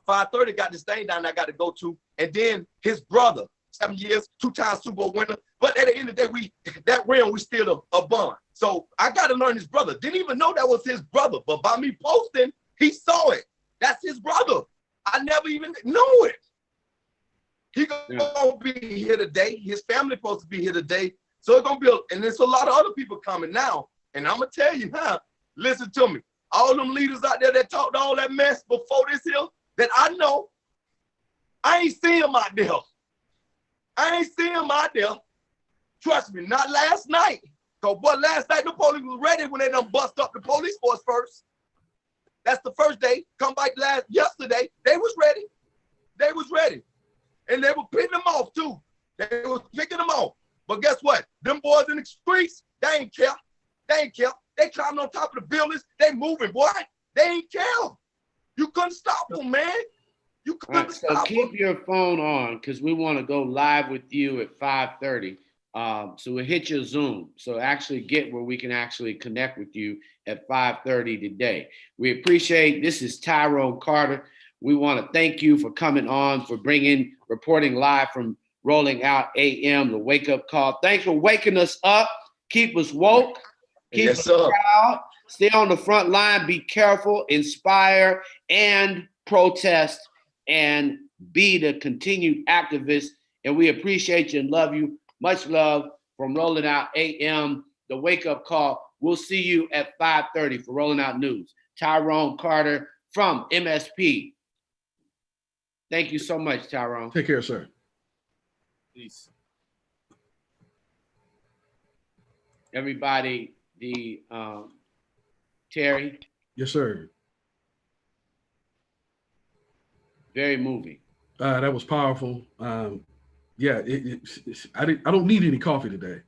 5:30 got this thing down I got to go to. And then his brother, 7 years, 2-time Super Bowl winner. But at the end of the day, we still a bond. So I got to learn his brother. Didn't even know that was his brother. But by me posting, he saw it. That's his brother. I never even knew it. He gonna be here today. His family supposed to be here today. So it's gonna be, and there's a lot of other people coming now. And I'm gonna tell you now, listen to me. All them leaders out there that talked all that mess before this here, that I know, I ain't see them out there. I ain't see them out there. Trust me, not last night. Cause what, last night the police was ready when they done bust up the police force first. That's the first day. Come back yesterday, they was ready. They was ready. And they were picking them off too. They was picking them off. But guess what? Them boys in the streets, they ain't care. They ain't care. They climbing on top of the buildings. They moving, boy. They ain't care. You couldn't stop them, man. You couldn't stop them. So keep your phone on because we want to go live with you at 5:30. So we'll hit your Zoom. So actually get where we can actually connect with you at 5:30 today. We appreciate, this is Tyrone Carter. We want to thank you for coming on, for reporting live from Rolling Out AM, the wake up call. Thanks for waking us up. Keep us woke. Keep us proud. Stay on the front line. Be careful, inspire, and protest, and be the continued activist. And we appreciate you and love you. Much love from Rolling Out AM, the wake up call. We'll see you at 5:30 for Rolling Out News. Tyrone Carter from MSP. Thank you so much, Tyrone. Take care, sir. Peace. Everybody, Terry. Yes, sir. Very moving. That was powerful. Yeah, I don't need any coffee today.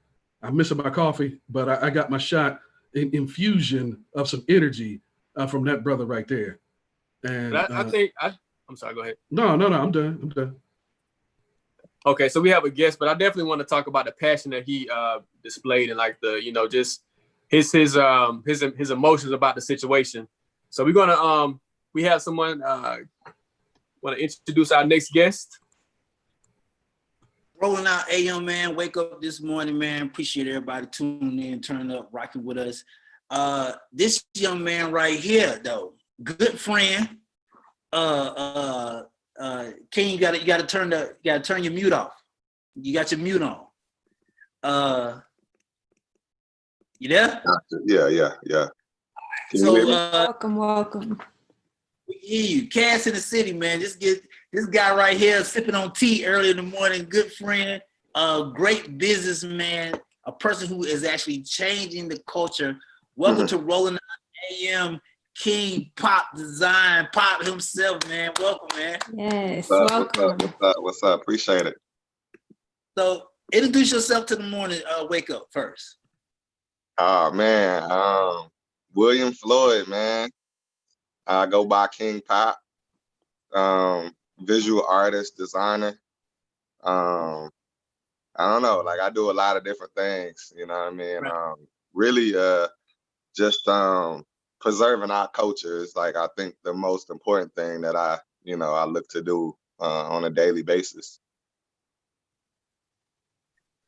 I'm missing my coffee, but I got my shot, infusion of some energy from that brother right there. And I'm sorry, go ahead. No, I'm done. Okay, so we have a guest, but I definitely want to talk about the passion that he displayed and like the, just his emotions about the situation. So we're gonna we have someone want to introduce our next guest. Rolling Out AM, man. Wake up this morning, man. Appreciate everybody tuning in, turning up, rocking with us. This young man right here, though, good friend. King, you gotta turn your mute off. You got your mute on. You there? Yeah. Welcome. We hear you. Cass in the city, man. This guy right here sipping on tea early in the morning. Good friend, a great businessman, a person who is actually changing the culture. Welcome to Rolling Out AM. King Pop Design, Pop himself, man. Welcome, man. Yes, welcome. What's up? Appreciate it. So introduce yourself to the morning wake up first. Oh man, William Floyd, man. I go by King Pop. Visual artist, designer. I don't know, like I do a lot of different things, you know what I mean? Right. Really just preserving our culture is like I think the most important thing that I look to do on a daily basis.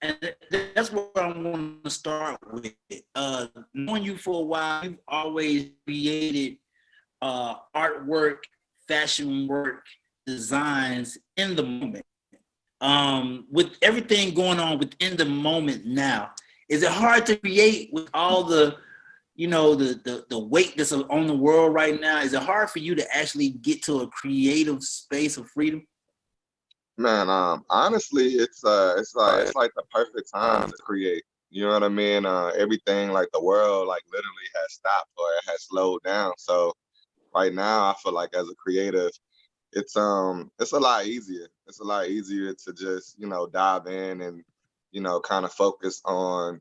And that's where I want to start with. Knowing you for a while, you've always created artwork, fashion work, designs in the moment. With everything going on within the moment now, is it hard to create with all the the weight that's on the world right now? Is it hard for you to actually get to a creative space of freedom? Man, honestly, it's like the perfect time to create. You know what I mean? Everything, like the world, like literally has stopped or it has slowed down. So right now, I feel like as a creative, it's a lot easier. It's a lot easier to just dive in and kind of focus on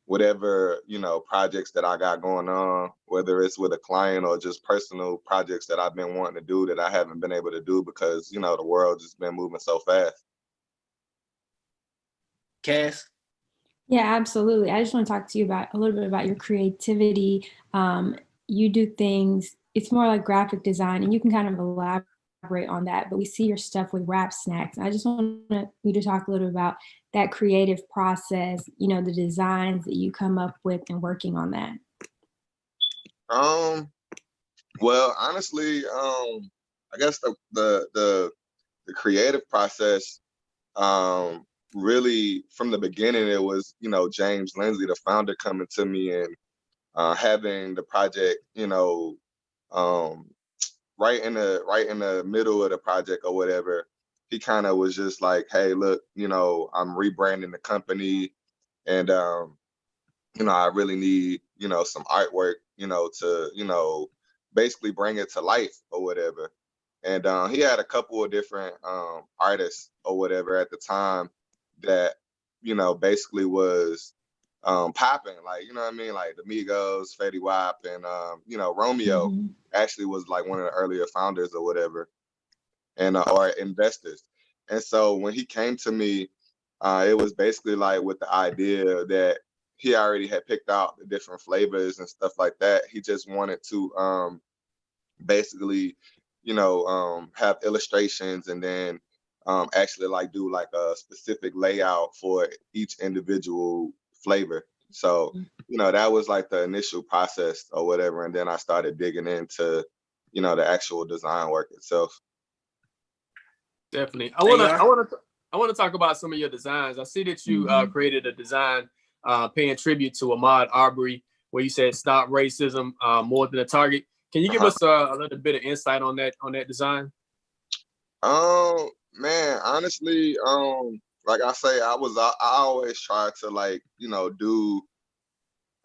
whatever projects that I got going on, whether it's with a client or just personal projects that I've been wanting to do that I haven't been able to do because the world just been moving so fast. Cass? Yeah, absolutely. I just want to talk to you about a little bit about your creativity. You do things, it's more like graphic design, and you can kind of elaborate on that, but we see your stuff with Rap Snacks. I just want you to talk a little bit about that creative process, the designs that you come up with and working on that. Well, honestly, I guess the creative process really from the beginning, it was, you know, James Lindsay, the founder, coming to me and having the project, you know, right in the middle of the project or whatever. He kind of was just like, hey, look, you know, I'm rebranding the company, and you know, I really need, you know, some artwork, you know, to, you know, basically bring it to life or whatever. And he had a couple of different artists or whatever at the time that, you know, basically was popping, like, you know what I mean? Like the Migos, Fetty Wap, and you know, Romeo Mhm. actually was like one of the earlier founders or whatever, and or investors. And so when he came to me, it was basically like with the idea that he already had picked out the different flavors and stuff like that. He just wanted to basically, you know, have illustrations, and then actually like do like a specific layout for each individual flavor. So, you know, that was like the initial process or whatever. And then I started digging into, you know, the actual design work itself. Definitely. Hey, I want to talk about some of your designs. I see that you Mhm. created a design paying tribute to Ahmaud Arbery, where you said "Stop racism, more than a target." Can you give Uh-huh. us a little bit of insight on that design? Man, honestly, like I say, I always try to, like, you know, do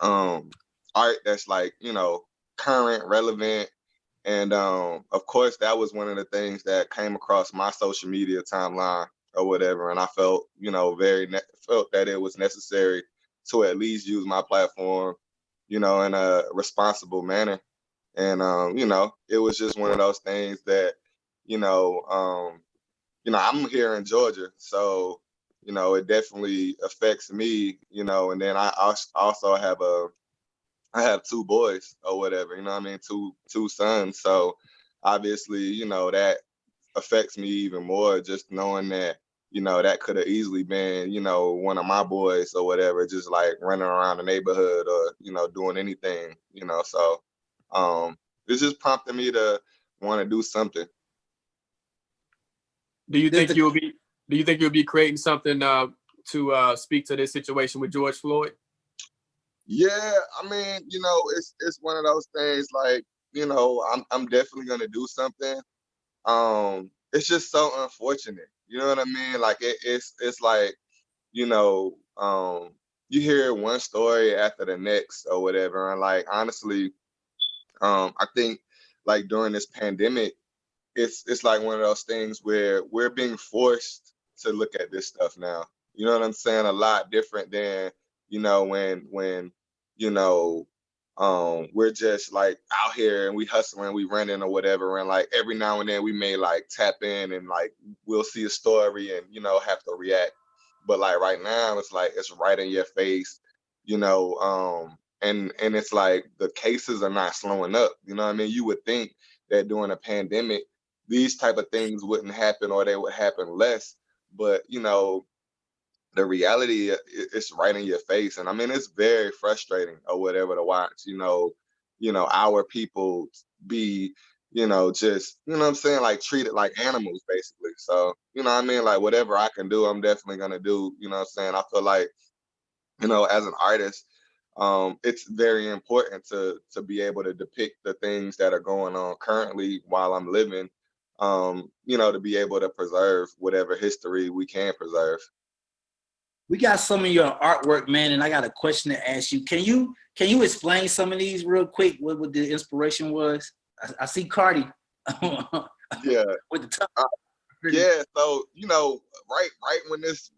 art that's like, you know, current, relevant. And of course, that was one of the things that came across my social media timeline or whatever. And I felt, you know, felt that it was necessary to at least use my platform, you know, in a responsible manner. And you know, it was just one of those things that, you know, you know, I'm here in Georgia, so, you know, it definitely affects me, you know. And then also I have two boys or whatever, you know what I mean, two sons. So obviously, you know, that affects me even more, just knowing that, you know, that could have easily been, you know, one of my boys or whatever, just like running around the neighborhood or, you know, doing anything, you know. So it's just prompted me to want to do something. Do you the, think the, you'll be creating something to speak to this situation with George Floyd? Yeah, I mean, you know, it's one of those things, like, you know, I'm definitely gonna do something. It's just so unfortunate. You know what I mean? Like it's like, you know, you hear one story after the next or whatever. And like honestly, I think like during this pandemic, it's like one of those things where we're being forced to look at this stuff now. You know what I'm saying? A lot different than, you know, when you know, we're just like out here and we hustling, we running or whatever, and like every now and then we may like tap in and like we'll see a story and, you know, have to react. But like right now, it's like it's right in your face, you know. And it's like the cases are not slowing up. You know what I mean? You would think that during a pandemic these type of things wouldn't happen, or they would happen less. But, you know, the reality it's right in your face. And I mean, it's very frustrating or whatever to watch, you know, our people be, you know, just, you know what I'm saying, like treated like animals basically. So, you know what I mean? Like whatever I can do, I'm definitely gonna do, you know what I'm saying? I feel like, you know, as an artist, it's very important to be able to depict the things that are going on currently while I'm living, you know, to be able to preserve whatever history we can preserve. we got some of your artwork, man, and I got a question to ask you. Can you explain some of these real quick? What the inspiration was? I see Cardi Yeah. with the top. Yeah, so, you know, right when this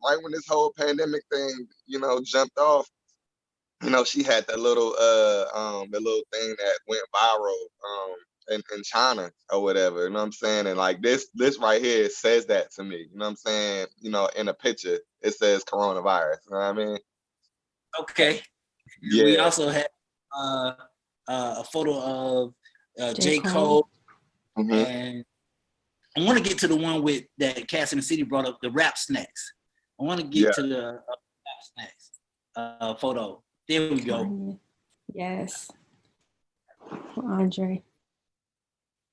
whole pandemic thing, you know, jumped off, you know, she had the little thing that went viral in China or whatever, you know what I'm saying? And like this right here says that to me, you know what I'm saying? You know, in a picture, it says coronavirus, you know what I mean? Okay. We Yeah. also had a photo of J. J. Cole. Cole, Hmm. and I want to get to the one with that Cass in the City brought up, the rap snacks. I want to get Yeah. to the rap snacks photo. There we go. Kanye. Yes. Andre.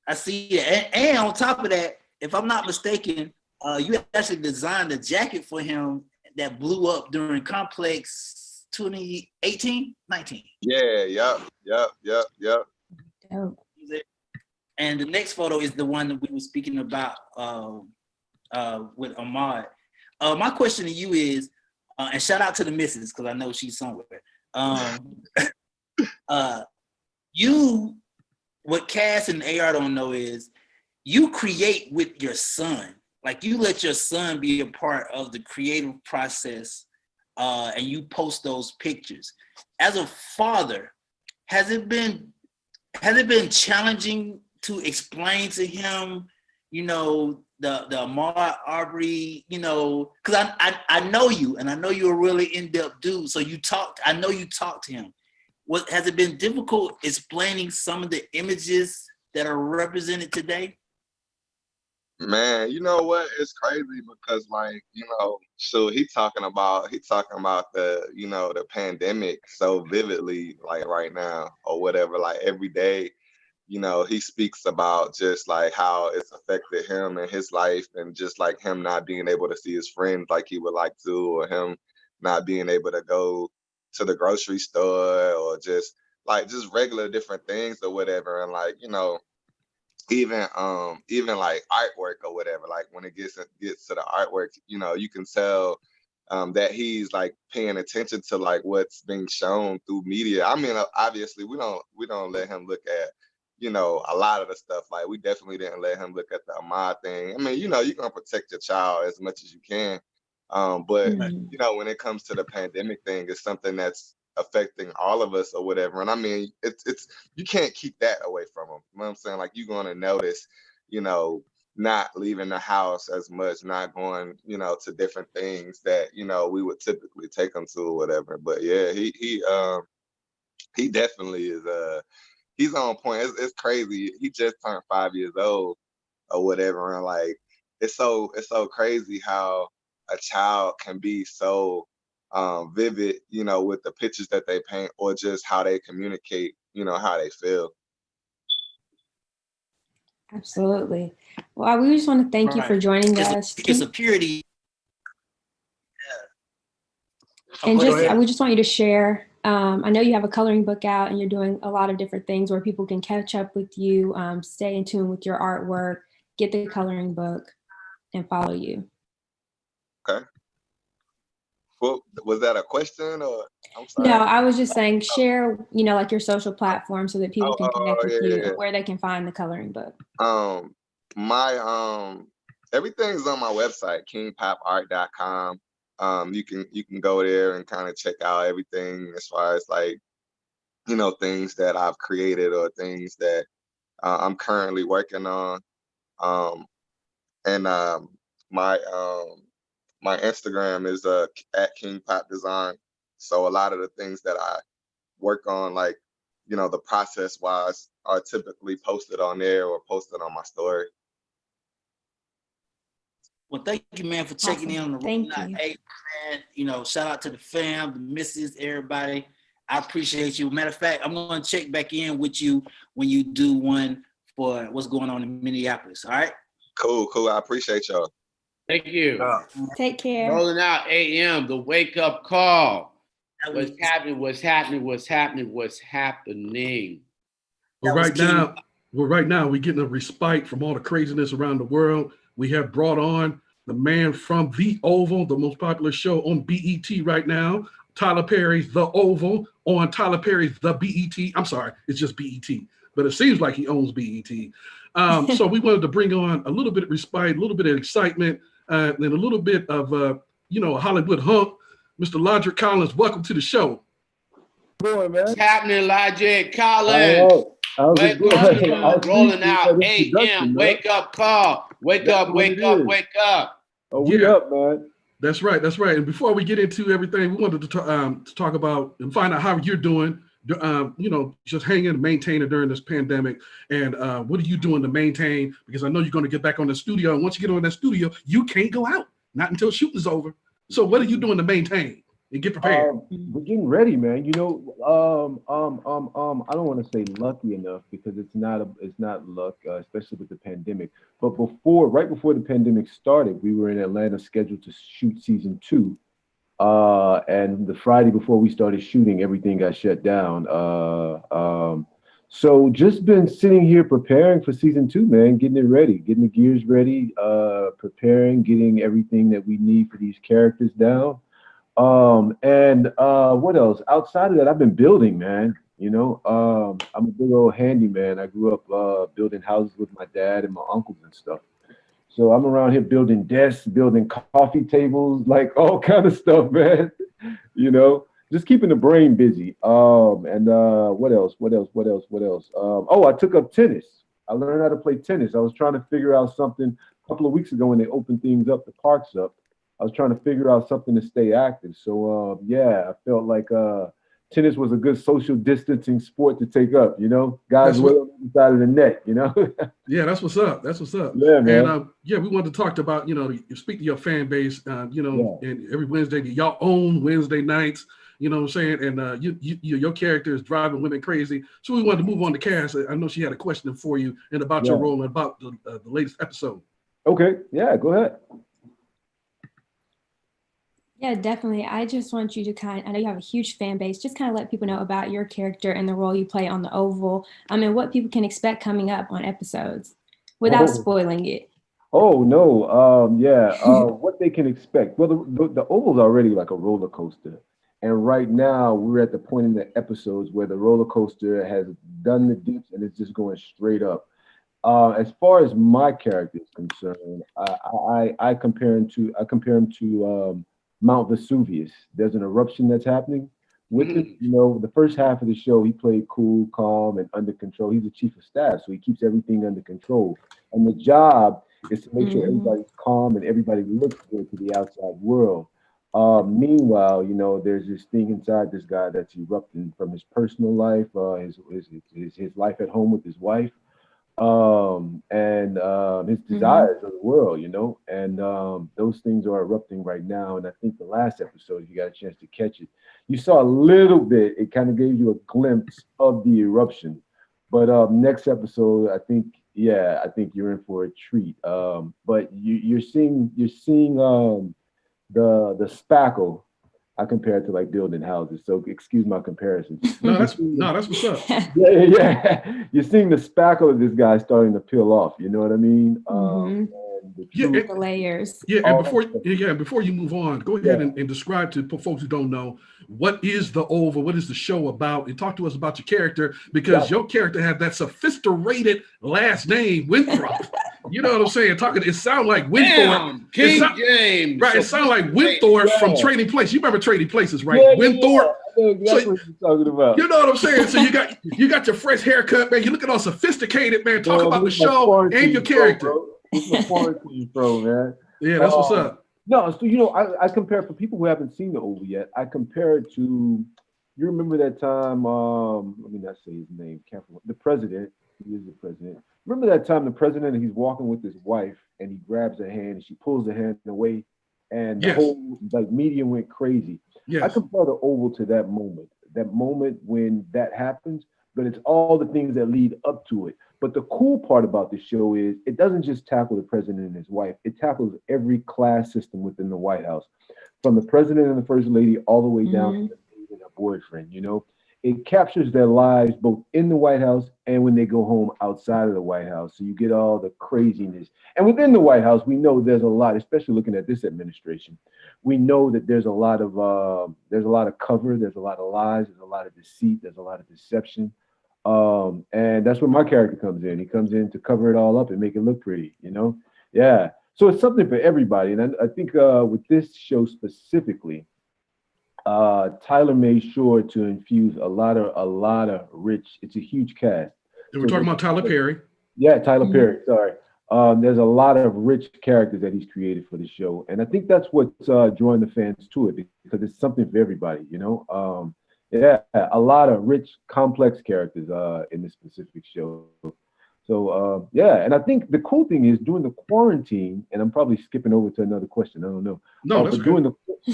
I see it. And on top of that, if I'm not mistaken, you actually designed a jacket for him that blew up during Complex 2018, 19. Yeah, yep. Dope. And the next photo is the one that we were speaking about with Ahmad. My question to you is, and shout out to the missus, because I know she's somewhere. What Cass and AR don't know is, you create with your son. Like, you let your son be a part of the creative process, and you post those pictures. As a father, has it been challenging to explain to him, you know, the Ahmaud Arbery, you know, because I know you, and I know you're a really in-depth dude. So I know you talked to him. What has it been difficult explaining some of the images that are represented today? Man, you know what? It's crazy because, like, you know, so he talking about the, you know, the pandemic so vividly, like right now or whatever, like every day. You know, he speaks about just like how it's affected him and his life, and just like him not being able to see his friends like he would like to, or him not being able to go to the grocery store, or just regular different things or whatever. And like, you know, even like artwork or whatever, like when it gets to the artwork, you know, you can tell that he's like paying attention to like what's being shown through media. I mean, obviously we don't let him look at, you know, a lot of the stuff. Like, we definitely didn't let him look at the Ahmaud thing. I mean, you know, you're gonna protect your child as much as you can. But you know, when it comes to the pandemic thing, it's something that's affecting all of us or whatever. And I mean, it's you can't keep that away from them. You know what I'm saying? Like, you're gonna notice, you know, not leaving the house as much, not going, you know, to different things that, you know, we would typically take them to or whatever. But yeah, he definitely is he's on point. It's crazy. He just turned 5 years old or whatever, and like, it's so crazy how a child can be so vivid, you know, with the pictures that they paint, or just how they communicate, you know, how they feel. Absolutely. Well, we just want to thank you for joining us. It's a purity. And we just want you to share. I know you have a coloring book out, and you're doing a lot of different things where people can catch up with you, stay in tune with your artwork, get the coloring book, and follow you. Okay. Well, was that a question, or? I'm sorry. No, I was just saying, share, you know, like your social platform so that people can connect with you, and where they can find the coloring book. My everything's on my website, kingpopart.com. You can go there and kind of check out everything as far as, like, you know, things that I've created or things that I'm currently working on. And my Instagram is at King Pop Design. So a lot of the things that I work on, like, you know, the process wise, are typically posted on there or posted on my story. Well, thank you, man, for checking in on the Thank you. Hey, man, you know, shout out to the fam, the missus, everybody. I appreciate you. Matter of fact, I'm going to check back in with you when you do one for what's going on in Minneapolis. All right? Cool. I appreciate y'all. Thank you. Take care. Rolling out AM, the wake up call. What's happening? Well, right now, we're getting a respite from all the craziness around the world. We have brought on the man from The Oval, the most popular show on BET right now, Tyler Perry's The Oval on Tyler Perry's The BET. I'm sorry, it's just BET, but it seems like he owns BET. So we wanted to bring on a little bit of respite, a little bit of excitement, and a little bit of, you know, a Hollywood hump. Mr. Logic Collins, welcome to the show. Boy, man. What's happening, Logic Collins? Rolling out AM, wake up call. Wake up. Oh, we up, man. That's right. And before we get into everything, we wanted to talk about and find out how you're doing, you know, just hanging and maintaining during this pandemic. And what are you doing to maintain? Because I know you're going to get back on the studio. And once you get on that studio, you can't go out, not until shooting's over. So what are you doing to maintain? and get prepared? We're getting ready, man. You know, I don't want to say lucky enough because it's not luck, especially with the pandemic. But right before the pandemic started, we were in Atlanta scheduled to shoot season 2. And the Friday before we started shooting, everything got shut down. So just been sitting here preparing for season 2, man, getting it ready, getting the gears ready, preparing, getting everything that we need for these characters down. And what else? Outside of that, I've been building, man. You know, I'm a big old handyman. I grew up building houses with my dad and my uncles and stuff. So I'm around here building desks, building coffee tables, like all kind of stuff, man. You know, just keeping the brain busy. And what else? What else? What else? What else? Oh, I took up tennis. I learned how to play tennis. I was trying to figure out something a couple of weeks ago when they opened things up, the parks up. I was trying to figure out something to stay active. So yeah, I felt like tennis was a good social distancing sport to take up. You know, guys way on the side of the net. You know. Yeah, that's what's up. That's what's up. Yeah, man. And yeah, we wanted to talk about, you know, you speak to your fan base, you know, and every Wednesday, y'all own Wednesday nights, you know what I'm saying? And your character is driving women crazy. So we wanted to move on to Cass. I know she had a question for you and about your role and about the latest episode. Okay. Yeah, go ahead. Yeah, definitely. I just want you to I know you have a huge fan base, just kind of let people know about your character and the role you play on the Oval. And what people can expect coming up on episodes without spoiling it. Oh, no. Yeah. What they can expect. Well, the Oval's already like a roller coaster. And right now we're at the point in the episodes where the roller coaster has done the dips and it's just going straight up. As far as my character is concerned, I compare him to Mount Vesuvius. There's an eruption that's happening with it. You know, the first half of the show, he played cool, calm, and under control. He's the chief of staff, so he keeps everything under control. And the job is to make sure everybody's calm and everybody looks good to the outside world. Meanwhile, you know, there's this thing inside this guy that's erupting from his personal life, his life at home with his wife, and his desires of the world, you know, and those things are erupting right now. And I think the last episode, if you got a chance to catch it, you saw a little bit. It kind of gave you a glimpse of the eruption. But next episode, I think you're in for a treat. But you're seeing the spackle. I compare it to like building houses, so excuse my comparison. No, that's what's up. Yeah. You're seeing the spackle of this guy starting to peel off. You know what I mean? And the layers. Yeah, and before you move on, go ahead and describe to folks who don't know, what is the Oval? What is the show about? And talk to us about your character, because your character had that sophisticated last name, Winthrop. You know what I'm saying? It sounds like Winthorpe. King James. Right, it sounds like Winthorpe from Trading Places. You remember Trading Places, right? Yeah, Winthorpe. I know exactly what you're talking about. You know what I'm saying? So you got your fresh haircut, man. You looking all sophisticated, man. Talk about the show and your character. It's my quarantine pro, man. Yeah, that's what's up. No, so you know, I compare, for people who haven't seen the Oval yet, I compare it to, you remember that time, let me not say his name, the president, he is the president. Remember that time the president, he's walking with his wife and he grabs her hand and she pulls the hand away and the whole like media went crazy. Yes. I compare the Oval to that moment when that happens, but it's all the things that lead up to it. But the cool part about the show is it doesn't just tackle the president and his wife. It tackles every class system within the White House, from the president and the first lady all the way down to the maid and her boyfriend. You know, it captures their lives both in the White House and when they go home outside of the White House. So you get all the craziness. And within the White House, we know there's a lot, especially looking at this administration. We know that there's a lot of cover, there's a lot of lies, there's a lot of deceit, there's a lot of deception. And that's where my character comes in. He comes in to cover it all up and make it look pretty, you know? Yeah. So it's something for everybody. And I think with this show specifically, Tyler made sure to infuse a lot of rich, it's a huge cast. And we're talking about Tyler Perry. Yeah, Tyler Perry, sorry. There's a lot of rich characters that he's created for the show. And I think that's what's drawing the fans to it, because it's something for everybody, you know? Yeah, a lot of rich, complex characters in this specific show. So yeah, and I think the cool thing is during the quarantine, and I'm probably skipping over to another question. I don't know. No, that's But okay.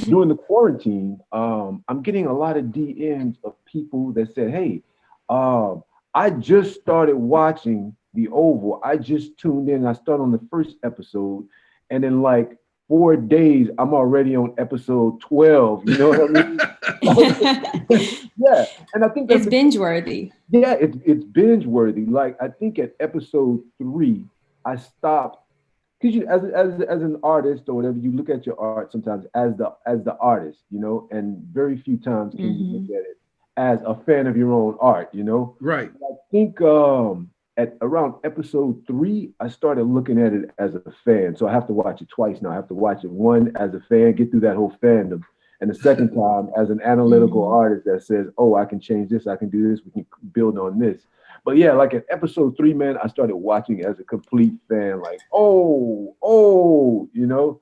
during the quarantine, I'm getting a lot of DMs of people that said, "Hey, I just started watching The Oval. I just tuned in. I started on the first episode, and in like 4 days, I'm already on episode 12. You know what I mean?" Yeah, and I think It's binge worthy. yeah, it's binge worthy. Like I think at episode 3, I stopped because you as an artist or whatever, you look at your art sometimes as the artist, you know, and very few times can you look at it as a fan of your own art, you know. Right. I think at around episode 3, I started looking at it as a fan. So I have to watch it twice now. I have to watch it one as a fan, get through that whole fandom, and the second time as an analytical artist that says, "Oh, I can change this, I can do this, we can build on this." But yeah, like at episode 3, man, I started watching as a complete fan, like, oh, you know,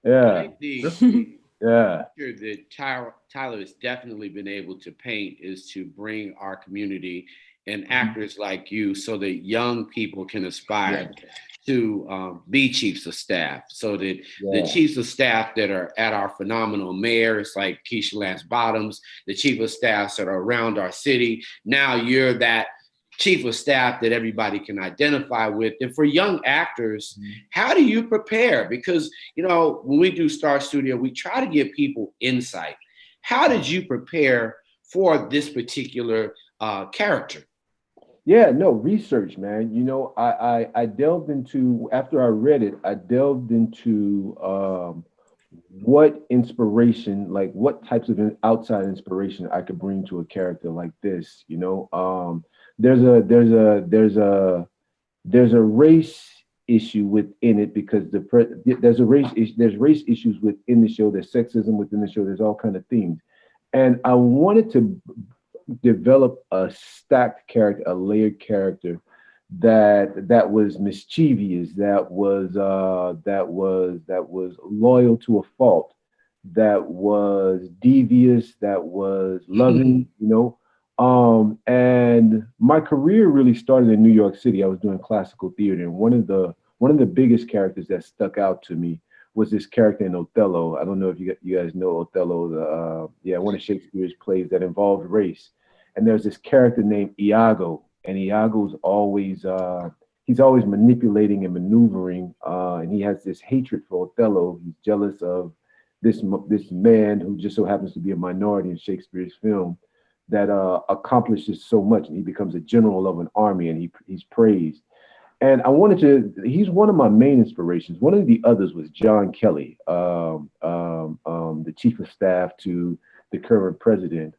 I yeah, think yeah, picture that Tyler has definitely been able to paint is to bring our community and actors like you so that young people can aspire to be chiefs of staff, so that the chiefs of staff that are at our phenomenal mayors like Keisha Lance Bottoms, the chief of staffs that are around our city, now you're that chief of staff that everybody can identify with. And for young actors, how do you prepare? Because, you know, when we do Star Studio, we try to give people insight. How did you prepare for this particular character? yeah. No research, man. You know, I delved into after I read it, I delved into what inspiration, like what types of outside inspiration I could bring to a character like this. You know, there's a there's a there's a there's a race issue within it because there's race issues within the show. There's sexism within the show. There's all kind of themes, and I wanted to develop a stacked character, a layered character that was mischievous, that was loyal to a fault, that was devious, that was loving, you know. And my career really started in New York City. I was doing classical theater, and one of the biggest characters that stuck out to me was this character in Othello. I don't know if you guys know Othello, one of Shakespeare's plays that involved race. And there's this character named Iago, and Iago's always he's always manipulating and maneuvering, and he has this hatred for Othello. He's jealous of this man who just so happens to be a minority in Shakespeare's film that accomplishes so much, and he becomes a general of an army, and he's praised. And I wanted to. He's one of my main inspirations. One of the others was John Kelly, the chief of staff to the current president.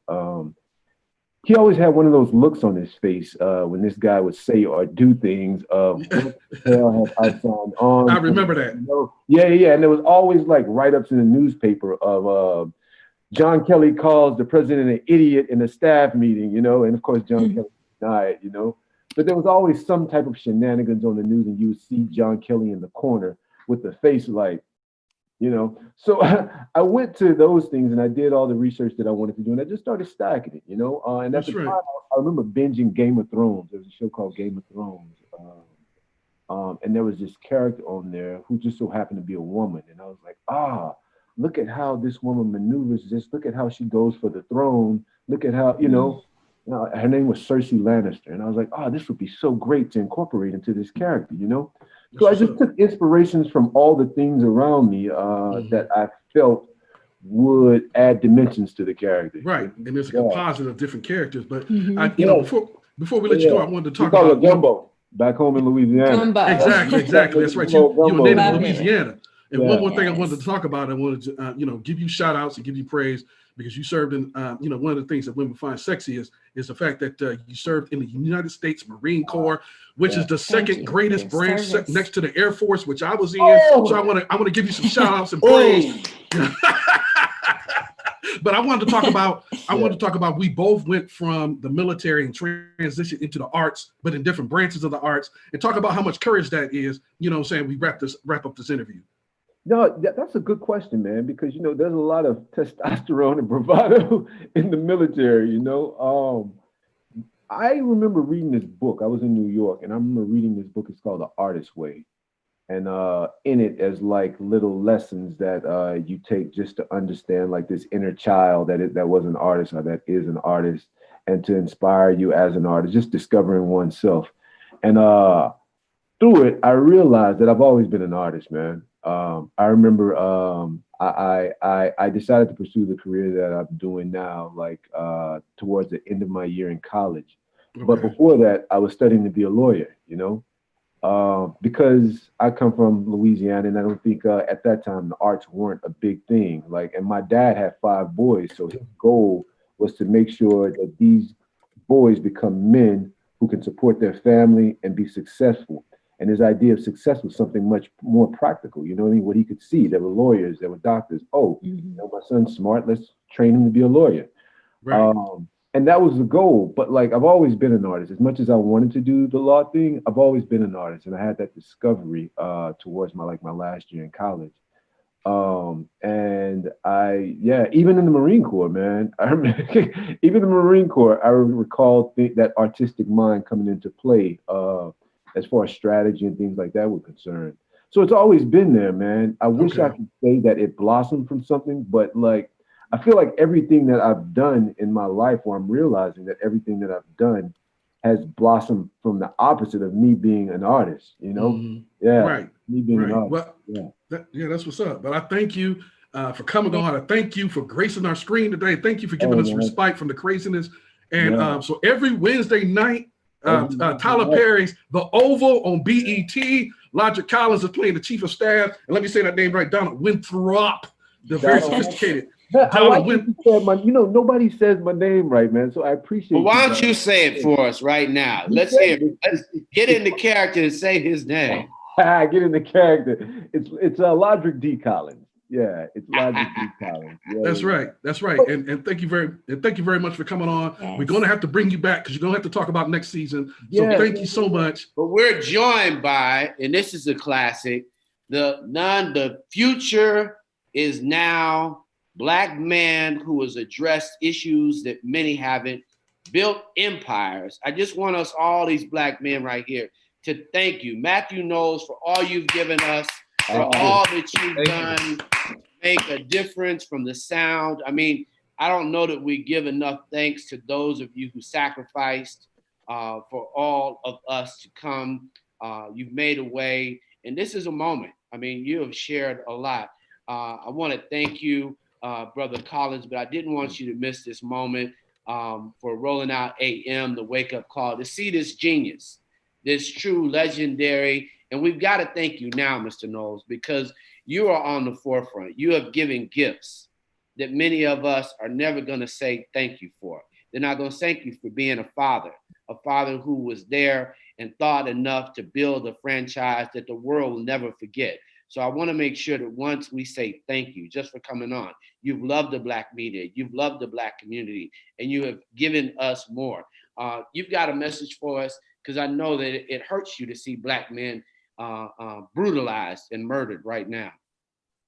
He always had one of those looks on his face when this guy would say or do things. What the hell have I signed on? I remember that. You know? Yeah. And there was always like write-ups in the newspaper of John Kelly calls the president an idiot in a staff meeting, you know, and of course John Kelly denied, you know. But there was always some type of shenanigans on the news, and you would see John Kelly in the corner with the face like, you know. So I went to those things and I did all the research that I wanted to do, and I just started stacking it, you know. And at the time, I remember binging Game of Thrones. There was a show called Game of Thrones, and there was this character on there who just so happened to be a woman, and I was like, look at how this woman maneuvers this. Look at how she goes for the throne. Look at how, you know. Her name was Cersei Lannister, and I was like, this would be so great to incorporate into this character, you know. So I just took inspirations from all the things around me that I felt would add dimensions to the character. Right, and there's a composite of different characters. But you know, before we let you go, I wanted to talk about it gumbo back home in Louisiana. Gumbo. Exactly. That's right. You're native of Louisiana. And one more thing I wanted to talk about, I wanted to, give you shout outs and give you praise because you served in, one of the things that women find sexy is the fact that you served in the United States Marine Corps, which is the second greatest branch next to the Air Force, which I was in. So I want to give you some shout outs and praise. But I wanted to talk about, we both went from the military and transitioned into the arts, but in different branches of the arts, and talk about how much courage that is, we wrap up this interview. No, that's a good question, man, because, there's a lot of testosterone and bravado in the military, I remember reading this book. I was in New York, and I remember reading this book. It's called The Artist's Way, and in it, as like little lessons that you take just to understand like this inner child that was an artist or that is an artist, and to inspire you as an artist, just discovering oneself. And through it, I realized that I've always been an artist, man. I remember I decided to pursue the career that I'm doing now, like towards the end of my year in college. Okay. But before that, I was studying to be a lawyer, you know, because I come from Louisiana, and I don't think at that time the arts weren't a big thing. Like, and my dad had 5 boys, so his goal was to make sure that these boys become men who can support their family and be successful. And his idea of success was something much more practical. You know what I mean? What he could see. There were lawyers, there were doctors. Oh, you know, my son's smart. Let's train him to be a lawyer. Right. And that was the goal. But like, I've always been an artist. As much as I wanted to do the law thing, I've always been an artist. And I had that discovery towards my last year in college. And even in the Marine Corps, man, I remember, even the Marine Corps, I recall that artistic mind coming into play as far as strategy and things like that were concerned. So it's always been there, man. I wish I could say that it blossomed from something, but like, I feel like everything that I've done in my life, or I'm realizing that everything that I've done has blossomed from the opposite of me being an artist, you know? Mhm. Yeah. Right. Me being an artist. Well, that's what's up. But I thank you for coming on. I thank you for gracing our screen today. Thank you for giving us respite from the craziness. And so every Wednesday night, Tyler Perry's The Oval on BET. Logic Collins is playing the chief of staff. And let me say that name right, Donald Winthrop, the very sophisticated. I like you said nobody says my name right, man. So I appreciate Well, why don't you say it for us right now? Let's hear it. Let's get into character and say his name. Get into character. It's Logic D. Collins. Yeah, it's Logic D. Collins. Yeah, That's right. That's right. And thank you very much for coming on. Yes. We're gonna have to bring you back because you're gonna have to talk about next season. So thank you so much. But we're joined by, and this is a classic, the future is now Black man who has addressed issues that many haven't, built empires. I just want us, all these Black men right here, to thank you, Matthew Knowles, for all you've given us, for all that you've done to make a difference from the sound. I mean, I don't know that we give enough thanks to those of you who sacrificed for all of us to come. You've made a way, and this is a moment. I mean, you have shared a lot. I want to thank you, Brother Collins, but I didn't want you to miss this moment for Rolling Out AM, the wake-up call, to see this genius, this true legendary. And we've got to thank you now, Mr. Knowles, because you are on the forefront. You have given gifts that many of us are never going to say thank you for. They're not going to thank you for being a father who was there and thought enough to build a franchise that the world will never forget. So I want to make sure that once we say thank you just for coming on, you've loved the Black media, you've loved the Black community, and you have given us more. You've got a message for us, because I know that it hurts you to see Black men brutalized and murdered right now.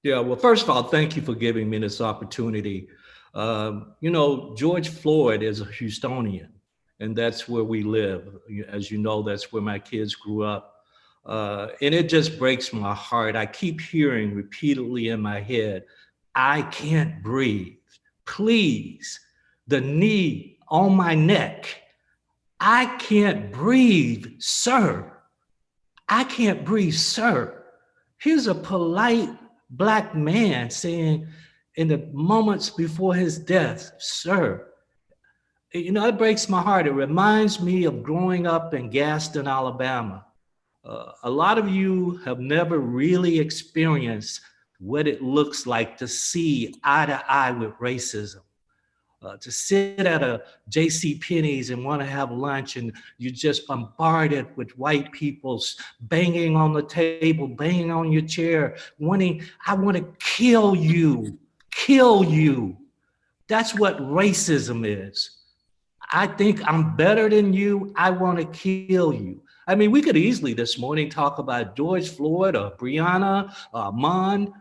Yeah, well, first of all, thank you for giving me this opportunity. George Floyd is a Houstonian, and that's where we live. As you know, that's where my kids grew up. And it just breaks my heart. I keep hearing repeatedly in my head, I can't breathe. Please, the knee on my neck. I can't breathe, sir. I can't breathe, sir. Here's a polite Black man saying in the moments before his death, sir. It breaks my heart. It reminds me of growing up in Gaston, Alabama. A lot of you have never really experienced what it looks like to see eye to eye with racism. To sit at a J.C. Penney's and want to have lunch, and you're just bombarded with white people banging on the table, banging on your chair, I want to kill you. That's what racism is. I think I'm better than you. I want to kill you. I mean, we could easily this morning talk about George Floyd or Breonna or Ahmaud.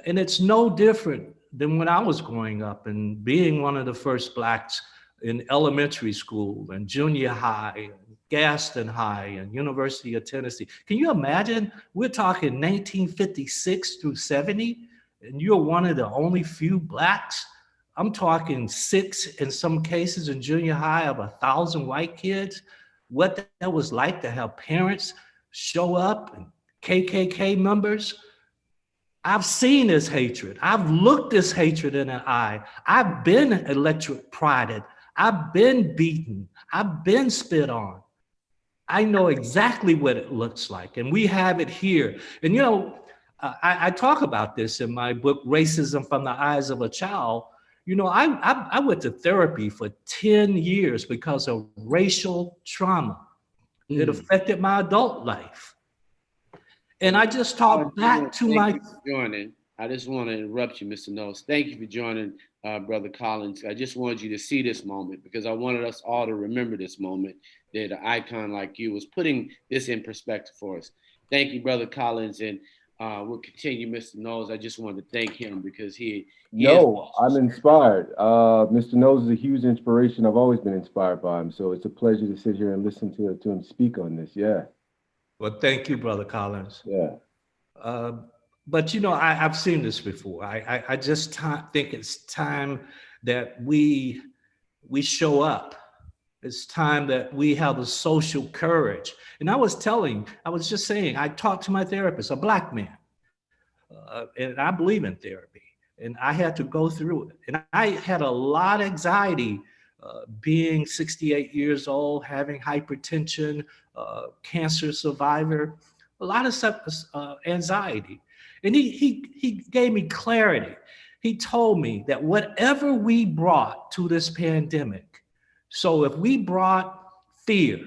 And it's no different than when I was growing up and being one of the first Blacks in elementary school and junior high, and Gaston High and University of Tennessee. Can you imagine? We're talking 1956 through 70, and you're one of the only few Blacks. I'm talking 6 in some cases in junior high of 1,000 white kids. What that was like to have parents show up and KKK members. I've seen this hatred. I've looked this hatred in the eye. I've been electrocuted. I've been beaten. I've been spit on. I know exactly what it looks like, and we have it here. And you know, I talk about this in my book, Racism from the Eyes of a Child. You know, I went to therapy for 10 years because of racial trauma. It affected my adult life. And I just talked back to my... Thank you for joining. I just want to interrupt you, Mr. Knowles. Thank you for joining, Brother Collins. I just wanted you to see this moment because I wanted us all to remember this moment that an icon like you was putting this in perspective for us. Thank you, Brother Collins. And we'll continue, Mr. Knowles. I just wanted to thank him because I'm inspired. Mr. Knowles is a huge inspiration. I've always been inspired by him. So it's a pleasure to sit here and listen to him speak on this. Yeah. Well, thank you, Brother Collins. Yeah. But you know, I've seen this before. I just think it's time that we show up. It's time that we have the social courage. And I was just saying, I talked to my therapist, a Black man, and I believe in therapy. And I had to go through it. And I had a lot of anxiety being 68 years old, having hypertension, cancer survivor, a lot of stuff, anxiety. And he gave me clarity. He told me that whatever we brought to this pandemic, so if we brought fear,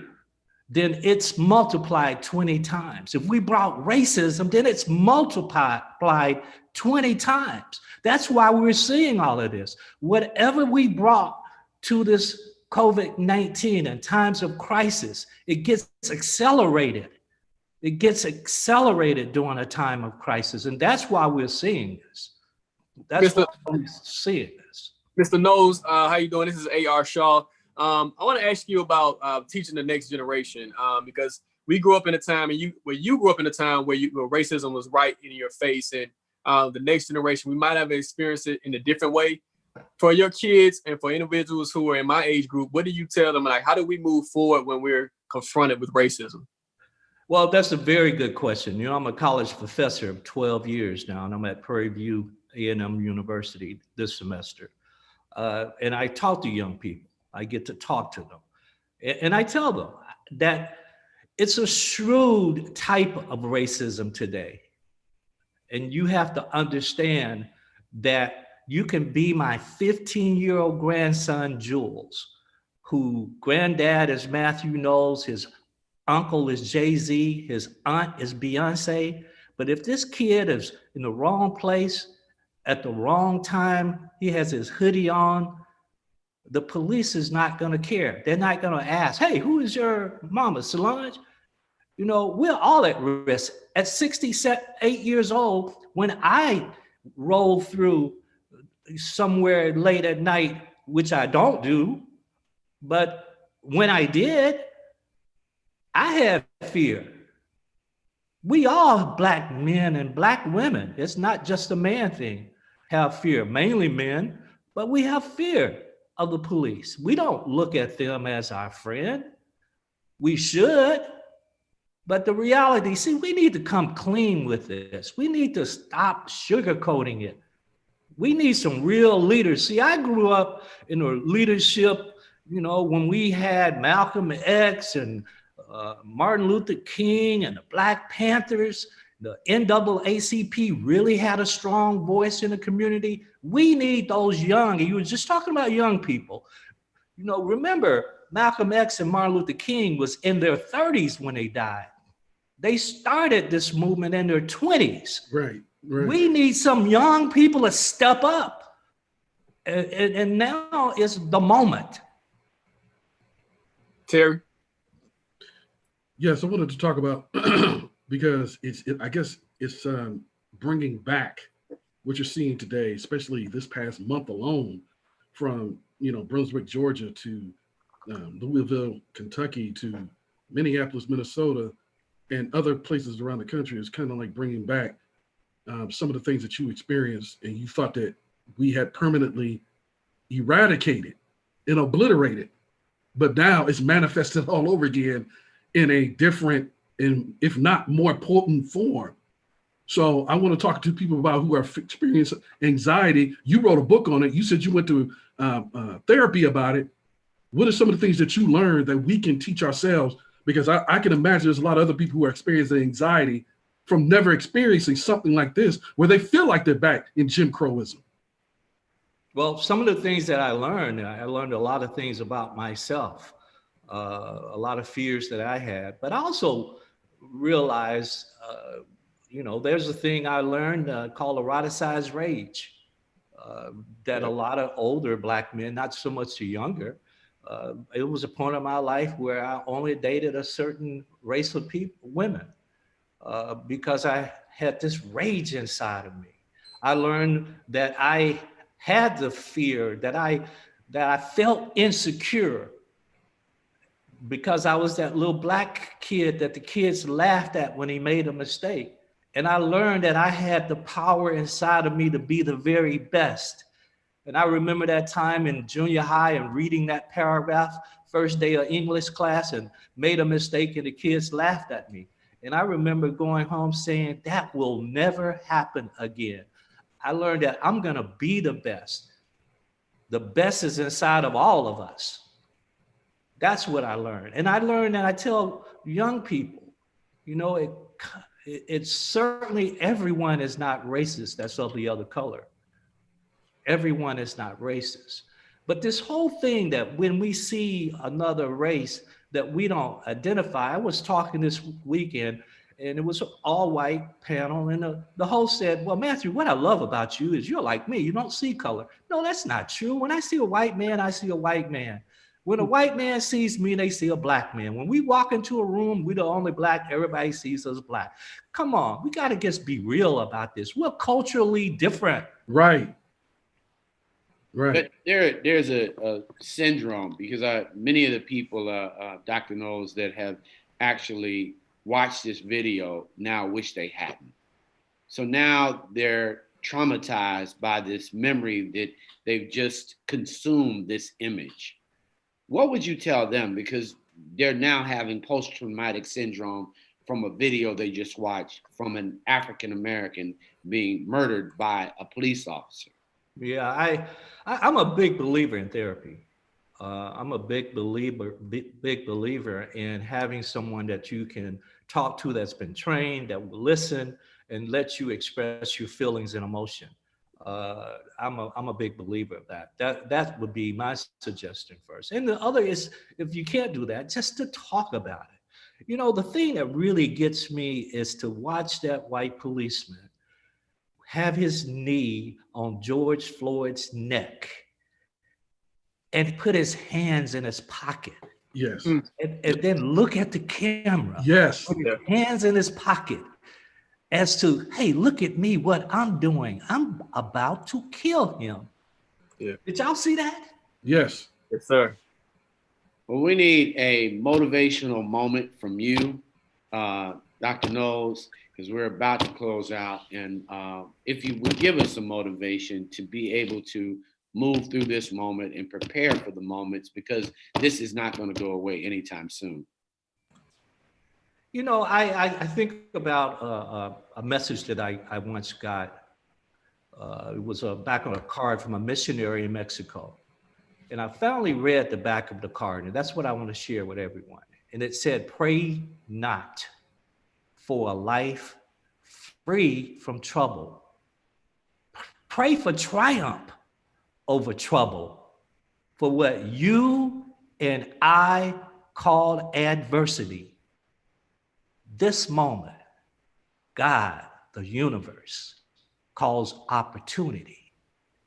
then it's multiplied 20 times. If we brought racism, then it's multiplied 20 times. That's why we're seeing all of this. Whatever we brought to this COVID-19 and times of crisis, it gets accelerated. It gets accelerated during a time of crisis. And that's why we're seeing this. That's why we're seeing this. Mr. Knowles, how you doing? This is A.R. Shaw. I want to ask you about teaching the next generation because we grew up in a time, and you grew up in a time where racism was right in your face, and the next generation, we might have experienced it in a different way. For your kids and for individuals who are in my age group, what do you tell them? Like, how do we move forward when we're confronted with racism? Well, that's a very good question. You know, I'm a college professor of 12 years now, and I'm at Prairie View A&M University this semester. And I talk to young people. I get to talk to them. And I tell them that it's a shrewd type of racism today. And you have to understand that you can be my 15-year-old grandson, Jules, who granddad is Matthew Knowles, his uncle is Jay-Z, his aunt is Beyonce. But if this kid is in the wrong place at the wrong time, he has his hoodie on, the police is not gonna care. They're not gonna ask, hey, who is your mama, Solange? You know, we're all at risk. At 68 years old, when I rolled through somewhere late at night, which I don't do, but when I did, I had fear. We all Black men and Black women, it's not just a man thing, have fear, mainly men, but we have fear of the police. We don't look at them as our friend. We should, but the reality, see, we need to come clean with this. We need to stop sugarcoating it. We need some real leaders. See, I grew up in a leadership, you know, when we had Malcolm X and Martin Luther King and the Black Panthers, the NAACP really had a strong voice in the community. We need those young, and you were just talking about young people. You know, remember, Malcolm X and Martin Luther King was in their 30s when they died. They started this movement in their 20s. Right. We need some young people to step up. And now is the moment. Terry? Yes, I wanted to talk about, because I guess it's bringing back what you're seeing today, especially this past month alone. from, Brunswick, Georgia to Louisville, Kentucky to Minneapolis, Minnesota, and other places around the country is kind of like bringing back some of the things that you experienced and you thought that we had permanently eradicated and obliterated, but now it's manifested all over again in a different and if not more potent form. So I want to talk to people about who are experiencing anxiety. You wrote a book on it. You said you went to therapy about it. What are some of the things that you learned that we can teach ourselves? Because I can imagine there's a lot of other people who are experiencing anxiety from never experiencing something like this, where they feel like they're back in Jim Crowism. Well, some of the things that I learned a lot of things about myself, a lot of fears that I had, but I also realized, there's a thing I learned called eroticized rage, that a lot of older Black men, not so much the younger, it was a point of my life where I only dated a certain race of women, because I had this rage inside of me. I learned that I had the fear, that I felt insecure because I was that little Black kid that the kids laughed at when he made a mistake. And I learned that I had the power inside of me to be the very best. And I remember that time in junior high and reading that paragraph, first day of English class, and made a mistake and the kids laughed at me. And I remember going home saying, that will never happen again. I learned that I'm gonna be the best. The best is inside of all of us. That's what I learned. And I learned that I tell young people, it's certainly everyone is not racist that's of the other color. Everyone is not racist. But this whole thing that when we see another race that we don't identify, I was talking this weekend and it was an all white panel and the host said, well, Matthew, what I love about you is you're like me, you don't see color. No, that's not true. When I see a white man, I see a white man. When a white man sees me, they see a Black man. When we walk into a room, we're the only Black, everybody sees us Black. Come on, we gotta just be real about this. We're culturally different. Right. But there's a syndrome because many of the people, Dr. Knowles, that have actually watched this video now wish they hadn't. So now they're traumatized by this memory that they've just consumed this image. What would you tell them? Because they're now having post-traumatic syndrome from a video they just watched from an African-American being murdered by a police officer. Yeah, I'm a big believer in therapy. I'm a big believer in having someone that you can talk to that's been trained, that will listen and let you express your feelings and emotion. I'm a big believer of that. That would be my suggestion first. And the other is, if you can't do that, just to talk about it. The thing that really gets me is to watch that white policeman have his knee on George Floyd's neck and put his hands in his pocket. Yes. And then look at the camera. Yes. Put his hands in his pocket as to, hey, look at me, what I'm doing. I'm about to kill him. Yeah. Did y'all see that? Yes. Yes, sir. Well, we need a motivational moment from you, Dr. Knowles, because we're about to close out. And if you would give us some motivation to be able to move through this moment and prepare for the moments, because this is not going to go away anytime soon. I think about a message that I once got. It was back on a card from a missionary in Mexico. And I finally read the back of the card, and that's what I want to share with everyone. And it said, pray not for a life free from trouble. Pray for triumph over trouble, for what you and I call adversity. This moment, God, the universe, calls opportunity.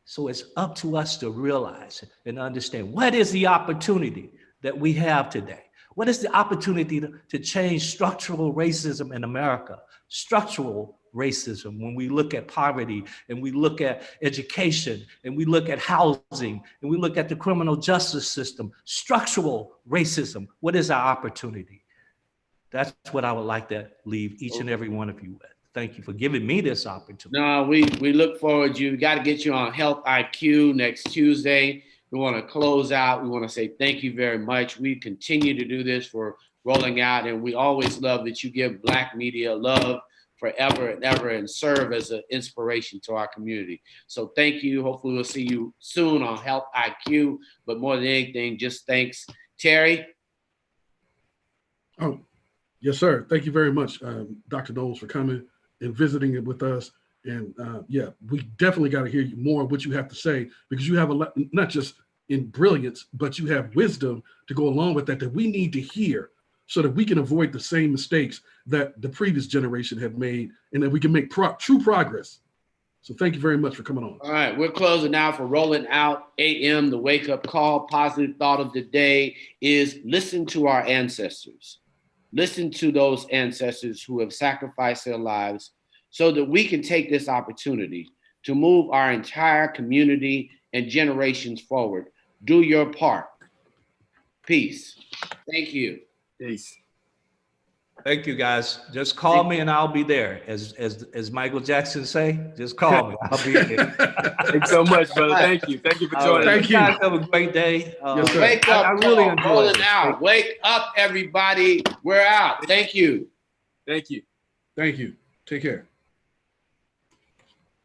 So it's up to us to realize and understand what is the opportunity that we have today. What is the opportunity to change structural racism in America, structural racism, when we look at poverty, and we look at education, and we look at housing, and we look at the criminal justice system, structural racism, what is our opportunity? That's what I would like to leave each and every one of you with. Thank you for giving me this opportunity. No, we look forward to you. We got to get you on Health IQ next Tuesday. We want to close out. We want to say thank you very much. We continue to do this for Rolling Out, and we always love that you give Black media love forever and ever and serve as an inspiration to our community. So thank you. Hopefully we'll see you soon on Health IQ, but more than anything, just thanks. Terry? Oh, yes, sir. Thank you very much, Dr. Knowles, for coming and visiting it with us. And yeah, we definitely got to hear more of what you have to say, because you have a lot, not just in brilliance, but you have wisdom to go along with that we need to hear, so that we can avoid the same mistakes that the previous generation had made, and that we can make true progress. So thank you very much for coming on. All right, we're closing now for Rolling Out AM, the wake up call. Positive thought of the day is listen to our ancestors. Listen to those ancestors who have sacrificed their lives so that we can take this opportunity to move our entire community and generations forward. Do your part. Peace. Thank you. Peace. Thank you, guys. Just call me and I'll be there. As Michael Jackson say, just call me. I'll be there. Thanks so much, brother. Thank you. Thank you for joining. Thank you. Guys have a great day. Yes, sir. Wake up. I really enjoyed Rolling this. Out. Wake up, everybody. We're out. Thank you. Thank you. Thank you. Take care.